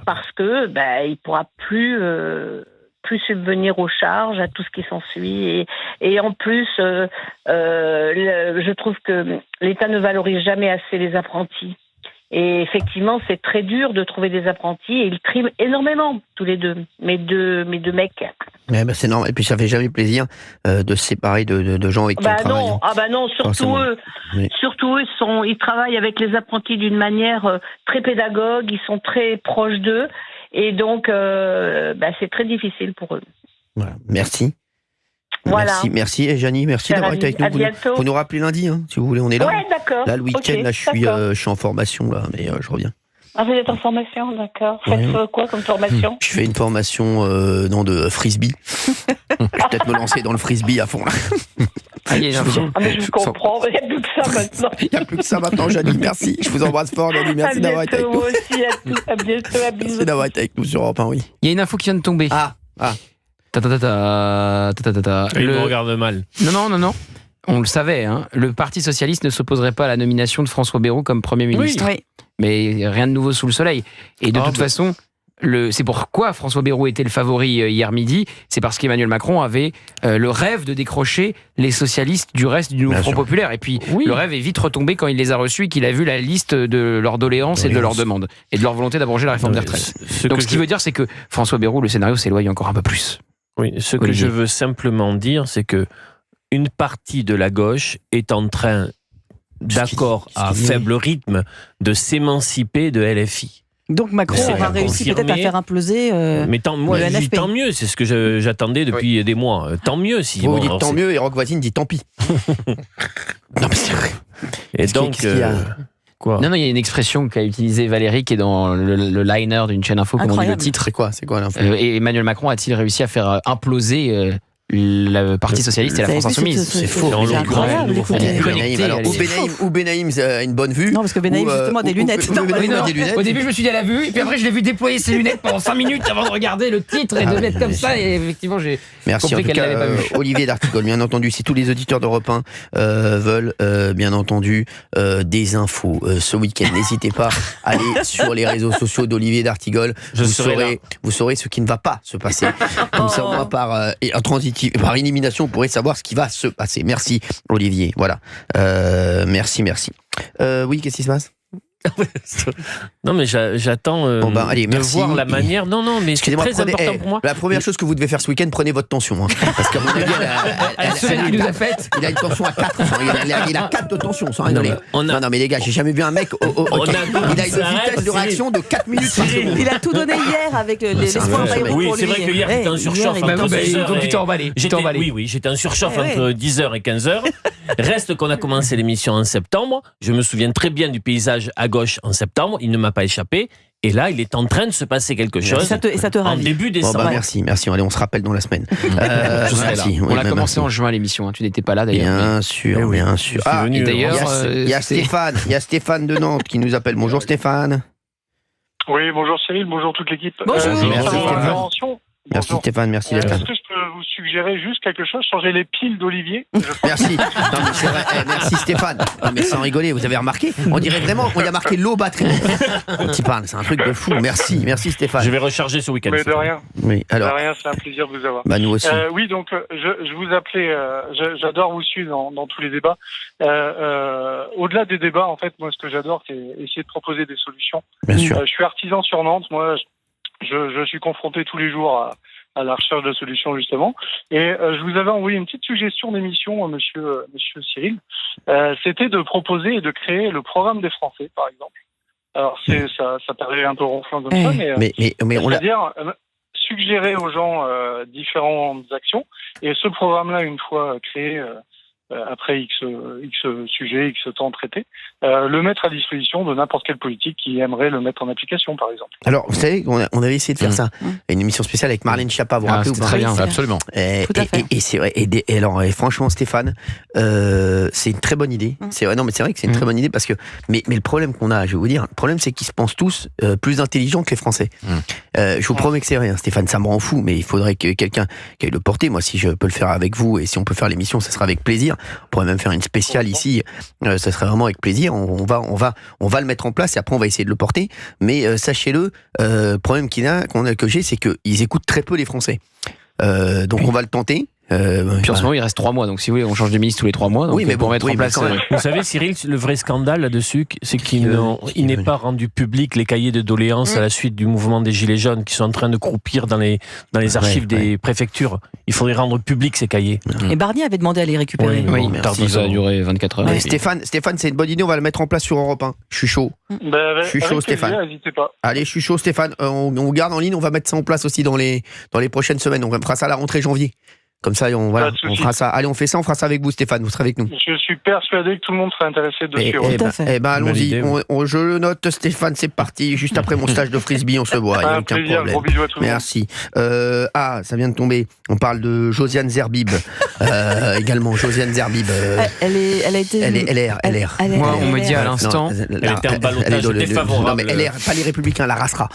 parce que il pourra plus plus subvenir aux charges, à tout ce qui s'ensuit. Et en plus, je trouve que l'État ne valorise jamais assez les apprentis. Et effectivement, c'est très dur de trouver des apprentis et ils triment énormément, tous les deux, mes deux mecs.
Ouais, bah c'est normal. Et puis ça fait jamais plaisir de se séparer de gens avec qui on travaille.
Non, surtout eux. Oui. Surtout eux, ils travaillent avec les apprentis d'une manière très pédagogue, ils sont très proches d'eux. Et donc, c'est très difficile pour eux.
Voilà. Merci.
Voilà.
Merci. Et Janie, merci d'avoir été avec nous. Vous nous rappelez lundi, hein, si vous voulez, on est là.
Ouais, d'accord.
Là, le week-end, là, je suis en formation, là, mais je reviens.
Ah, vous êtes en formation, d'accord. Faites quoi comme formation?
Je fais une formation de frisbee. Je vais peut-être me lancer dans le frisbee à fond, là.
Mais je comprends, il n'y a plus que ça maintenant.
Il n'y a plus que ça maintenant, Janie, merci. Je vous embrasse fort, Janie, merci d'avoir été avec nous.
Moi aussi, à bientôt, à bisous.
Merci d'avoir été avec nous sur Europe 1, oui.
Il y a une info qui vient de tomber.
Il me regarde mal.
Non. On le savait, hein. Le Parti Socialiste ne s'opposerait pas à la nomination de François Bayrou comme Premier ministre.
Oui.
Mais rien de nouveau sous le soleil. Et de toute façon, c'est pourquoi François Bayrou était le favori hier midi. C'est parce qu'Emmanuel Macron avait le rêve de décrocher les socialistes du reste du Nouveau Front Populaire. Et puis, le rêve est vite retombé quand il les a reçus et qu'il a vu la liste de leurs doléances et de leurs demandes. Et de leur volonté d'abroger la réforme des retraites. Donc, ce qui veut dire, c'est que François Bayrou, le scénario s'éloigne encore un peu plus.
Oui, ce que je veux simplement dire, c'est que une partie de la gauche est en train, d'accord à faible rythme, de s'émanciper de LFI.
Donc Macron aura réussi peut-être à faire imploser
mais tant mieux, c'est ce que j'attendais depuis des mois. Tant mieux. Si
vous dites tant mieux et Roch Voisine dit tant pis. Non mais c'est vrai.
Et donc...
Quoi ? Non, il y a une expression qu'a utilisée Valérie qui est dans le liner d'une chaîne info, comme on dit le titre.
C'est quoi l'info ?
Et Emmanuel Macron a-t-il réussi à faire imploser le Parti Socialiste et la France Insoumise?
C'est faux.
C'est incroyable.
Ou Benaïm a une bonne vue.
Non, parce que Benaïm, justement, a des lunettes.
Au début, je me suis dit à la vue, et puis après, je l'ai vu déployer ses lunettes pendant 5 minutes avant de regarder le titre et de mettre comme ça. Et effectivement, j'ai compris qu'elle l'avait pas vu.
Olivier d'Artigol, bien entendu, si tous les auditeurs d'Europe 1 veulent, bien entendu, des infos ce week-end, n'hésitez pas à aller sur les réseaux sociaux d'Olivier d'Artigol. Vous saurez ce qui ne va pas se passer. Comme ça, moi, par élimination, vous pourrez savoir ce qui va se passer. Merci, Olivier. Voilà. Merci. Oui, qu'est-ce qui se passe ?
Non, mais j'attends de voir la manière. Non, mais c'est très important pour moi.
La première chose que vous devez faire ce week-end, prenez votre tension. Hein, parce qu'à mon avis,
il nous a fait.
Il a une tension à 4. Il a 4 de tension, sans rigoler. Non, mais les gars, j'ai jamais vu un mec. Il a une vitesse de réaction de 4 minutes par seconde.
Il a tout donné hier avec l'espoir Bayrou.
Oui, c'est vrai que hier, j'étais en surchauffe.
Donc tu t'es emballé.
Oui, j'étais en surchauffe entre 10h et 15h. Reste qu'on a commencé l'émission en septembre. Je me souviens très bien du paysage à gauche en septembre, il ne m'a pas échappé. Et là, il est en train de se passer quelque chose.
Et ça te
en début décembre.
Merci. Allez, on se rappelle dans la semaine.
On l'a commencé en juin l'émission. Tu n'étais pas là d'ailleurs.
Bien sûr.
Et d'ailleurs,
il y a Stéphane de Nantes qui nous appelle. Bonjour Stéphane.
Oui, bonjour Cyril, bonjour toute l'équipe.
Merci Stéphane, merci d'être là.
Est-ce que je peux vous suggérer juste quelque chose, changer les piles d'Olivier?
Merci. Non, mais c'est vrai. Merci Stéphane. Non, mais sans rigoler, vous avez remarqué? On dirait vraiment qu'on y a marqué low batterie. Quand il parle, c'est un truc de fou. Merci Stéphane.
Je vais recharger ce week-end.
Mais de rien.
Oui, alors.
De rien, c'est un plaisir de vous avoir.
Bah nous aussi.
Oui, donc je vous appelais. J'adore vous suivre dans tous les débats. Au-delà des débats, en fait, moi, ce que j'adore, c'est essayer de proposer des solutions.
Bien sûr.
Je suis artisan sur Nantes. Moi, je suis confronté tous les jours à la recherche de solutions, justement. Et je vous avais envoyé une petite suggestion d'émission, monsieur Cyril. C'était de proposer et de créer le programme des Français, par exemple. Alors, ça paraît un peu ronflant comme ça, mais c'est-à-dire suggérer aux gens différentes actions. Et ce programme-là, une fois créé, après X sujets, X temps traité, le mettre à disposition de n'importe quel politique qui aimerait le mettre en application, par exemple.
Alors, vous savez, on avait essayé de faire ça. Une émission spéciale avec Marlène Schiappa, vous vous rappelez ou pas?
Très bien, absolument.
Et c'est vrai. Et franchement, Stéphane, c'est une très bonne idée. C'est vrai, c'est vrai que c'est une très bonne idée parce que. Mais le problème qu'on a, je vais vous dire, le problème, c'est qu'ils se pensent tous plus intelligents que les Français. Je vous promets que c'est vrai, Stéphane, ça me rend fou, mais il faudrait que quelqu'un qui aille le porter. Moi, si je peux le faire avec vous et si on peut faire l'émission, ça sera avec plaisir. On pourrait même faire une spéciale ici. Ça serait vraiment avec plaisir. On va le mettre en place et après on va essayer de le porter. Mais sachez-le, le problème que j'ai, c'est qu'ils écoutent très peu les Français. Donc on va le tenter.
Puis en ce moment, il reste 3 mois, donc si vous voulez, on change de ministre tous les 3 mois. Donc
oui, mais
pour mettre en place.
Vous savez, Cyril, le vrai scandale là-dessus, c'est qu'il n'est pas rendu public les cahiers de doléances à la suite du mouvement des Gilets jaunes qui sont en train de croupir dans les archives des préfectures. Il faudrait rendre public ces cahiers.
Et Barnier avait demandé à les récupérer.
Oui, ça a duré 24 heures.
Ouais, Stéphane, c'est une bonne idée, on va le mettre en place sur Europe 1. Je suis chaud. Je suis chaud, Stéphane.
Pas.
Allez, je suis chaud, Stéphane. On garde en ligne, on va mettre ça en place aussi dans les prochaines semaines. On fera ça à la rentrée janvier. Comme ça, on fera ça. Allez, on fait ça, on fera ça avec vous, Stéphane. Vous serez avec nous.
Je suis persuadé que tout le monde serait intéressé dessus.
Allons-y. Je le note, Stéphane, c'est parti. Juste après mon stage de frisbee, on se voit. Il n'y a aucun problème.
Gros bisous à tout le monde.
Merci. Ça vient de tomber. On parle de Josiane Zerbib. Également, Josiane Zerbib.
Elle a été.
Elle est LR.
Moi, on me dit à l'instant.
Elle était en ballottage défavorable.
Non, mais LR, pas les Républicains, la Rassera.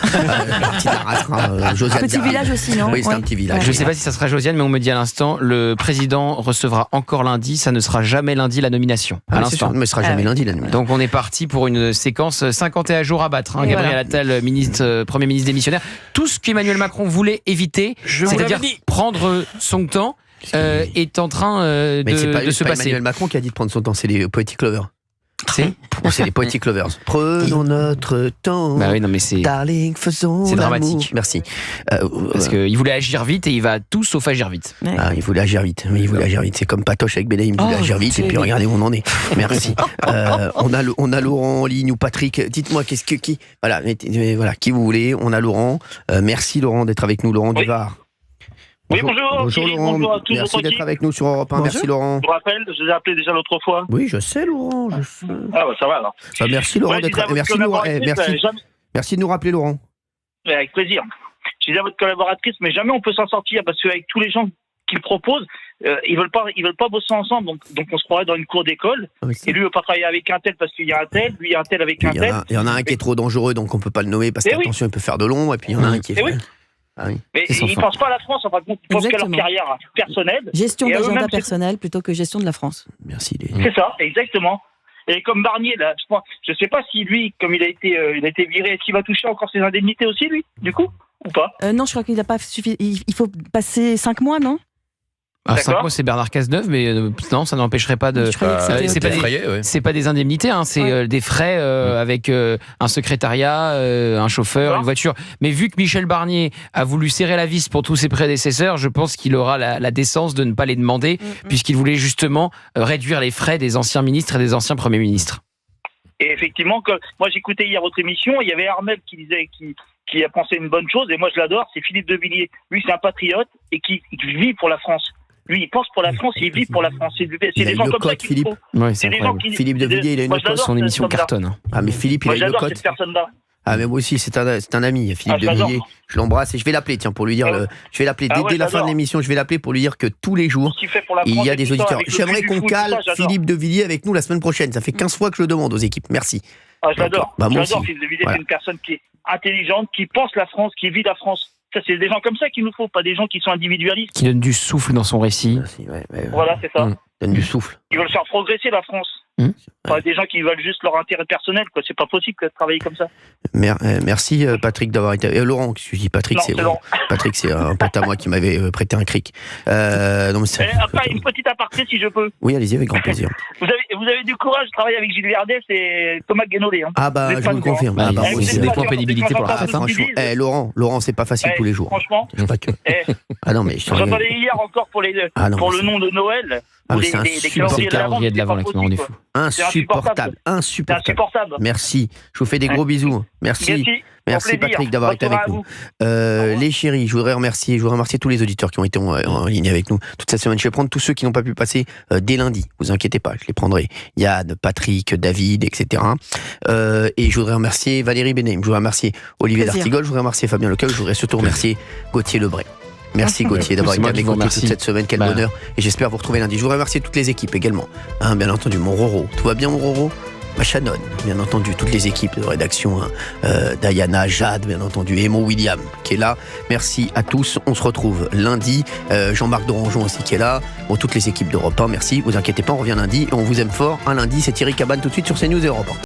Josiane
Petit village aussi, non?
Oui, c'est un petit village.
Je ne sais pas si ça sera Josiane, mais on me dit à l'instant. Le président recevra encore lundi, ça ne sera jamais lundi la nomination. À l'instant.
Mais ce sera jamais lundi la nomination.
Donc on est parti pour une séquence 51 jours à battre. Gabriel Attal, Premier ministre démissionnaire. Tout ce qu'Emmanuel Macron voulait éviter, c'est-à-dire prendre son temps, est en train de se passer.
C'est pas Emmanuel Macron qui a dit de prendre son temps, c'est les Poetic Lovers. C'est les Poetic Lovers. Prenons notre temps.
Bah oui, non, mais
darling, faisons.
C'est dramatique.
Merci.
Parce qu'il voulait agir vite et il va tout sauf agir vite.
Il voulait agir vite. Oui, il voulait agir vite. C'est comme Patoche avec Belaïm, il voulait agir vite. Et puis regardez où on en est. Merci. On a Laurent en ligne ou Patrick. Dites-moi voilà, qui vous voulez. On a Laurent. Merci Laurent d'être avec nous. Laurent Duvar.
Oui, bonjour.
Bonjour Laurent,
bonjour à tous.
merci d'être avec nous sur Europe 1. Merci Laurent.
Je vous rappelle, je vous ai appelé déjà l'autre fois.
Oui, je sais Laurent.
Ah bah ça va alors.
Merci Laurent d'être merci de nous rappeler Laurent.
Avec plaisir. Je disais à votre collaboratrice, mais jamais on peut s'en sortir parce qu'avec tous les gens qui le proposent, ils veulent pas bosser ensemble, donc on se croirait dans une cour d'école. Et lui veut pas travailler avec un tel parce qu'il y a un tel, lui il y a un tel avec un tel.
Il y en a un qui est trop dangereux, donc on peut pas le nommer parce qu'attention, il peut faire de l'ombre. Et puis il y en a un qui est.
Ah oui. Mais ils ne pensent pas à la France, en fait, ils pensent qu'à leur carrière personnelle.
Gestion d'agenda personnel plutôt que gestion de la France.
Merci.
C'est ça, exactement. Et comme Barnier, là, je ne sais pas si lui, comme il a été viré, est-ce qu'il va toucher encore ses indemnités aussi, lui, du coup, ou pas
Non, je crois qu'il n'a pas suffi. Il faut passer 5 mois, non?
5 mois, c'est Bernard Cazeneuve, mais non, ça n'empêcherait pas de. C'est pas des indemnités, c'est des frais avec un secrétariat, un chauffeur, une voiture. Mais vu que Michel Barnier a voulu serrer la vis pour tous ses prédécesseurs, je pense qu'il aura la décence de ne pas les demander, puisqu'il voulait justement réduire les frais des anciens ministres et des anciens premiers ministres.
Et effectivement, moi j'écoutais hier votre émission, il y avait Armel qui disait qui a pensé une bonne chose, et moi je l'adore, c'est Philippe de Villiers. Lui, c'est un patriote et qui vit pour la France. Lui, il pense pour la France, il vit pour la France. C'est des gens comme ça qu'il faut.
Oui, c'est incroyable. Philippe de Villiers, il a une cote.
Son émission cartonne.
Ah, mais Philippe, il a une cote.
J'adore cette personne-là.
Ah, mais moi aussi, c'est un ami, Philippe de Villiers. Je l'embrasse et je vais l'appeler, tiens, pour lui dire. Je vais l'appeler dès la fin de l'émission. Je vais l'appeler pour lui dire que tous les jours, il y a des auditeurs. J'aimerais qu'on cale Philippe de Villiers avec nous la semaine prochaine. Ça fait 15 fois que je le demande aux équipes. Merci.
Ah, j'adore. J'adore Philippe de Villiers. C'est une personne qui est intelligente, qui pense la France, qui vit la France. Ça, c'est des gens comme ça qu'il nous faut, pas des gens qui sont individualistes.
Qui donnent du souffle dans son récit.
Voilà, c'est ça.
Donne du souffle.
Ils veulent faire progresser la France. Pas des gens qui veulent juste leur intérêt personnel, quoi. C'est pas possible de travailler comme ça.
Merci Patrick d'avoir été. Laurent, excusez Patrick, Patrick, c'est un pote à moi qui m'avait prêté un cric.
Après, une petite aparté, si je peux.
Oui, allez-y, avec grand plaisir.
Vous avez du courage de travailler avec Gilles Verdès et Thomas Guénolé.
Ah bah, je vous le confirme.
C'est des points de pénibilité pour la retraite.
Franchement, Laurent, c'est pas facile tous les jours.
Franchement.
Ah non, mais
j'entendais hier encore pour le nom de Noël.
C'est le calendrier de l'avant là qui m'a rendu fou.
Insupportable. Merci. Je vous fais des gros bisous. Merci Patrick d'avoir été avec nous. Les chéris, je voudrais remercier tous les auditeurs qui ont été en ligne avec nous toute cette semaine. Je vais prendre tous ceux qui n'ont pas pu passer dès lundi. Vous inquiétez pas, je les prendrai. Yann, Patrick, David, etc. Et je voudrais remercier Valérie Benem. Je voudrais remercier Olivier D'Artigol. Je voudrais remercier Fabien Lecoq. Je voudrais surtout remercier Gauthier Lebray. Merci Gauthier d'avoir été avec nous toute cette semaine, quel bonheur. Et j'espère vous retrouver lundi. Je voudrais remercier toutes les équipes également. Bien entendu, mon Roro. Tout va bien mon Roro? Shannon, bien entendu, toutes les équipes de rédaction, Diana, Jade, bien entendu, Emo William qui est là. Merci à tous. On se retrouve lundi. Jean-Marc Dorangeon aussi qui est là. Bon, toutes les équipes d'Europe 1, merci. Vous inquiétez pas, on revient lundi et on vous aime fort. Un lundi, c'est Thierry Cabane tout de suite sur CNews et Europe 1.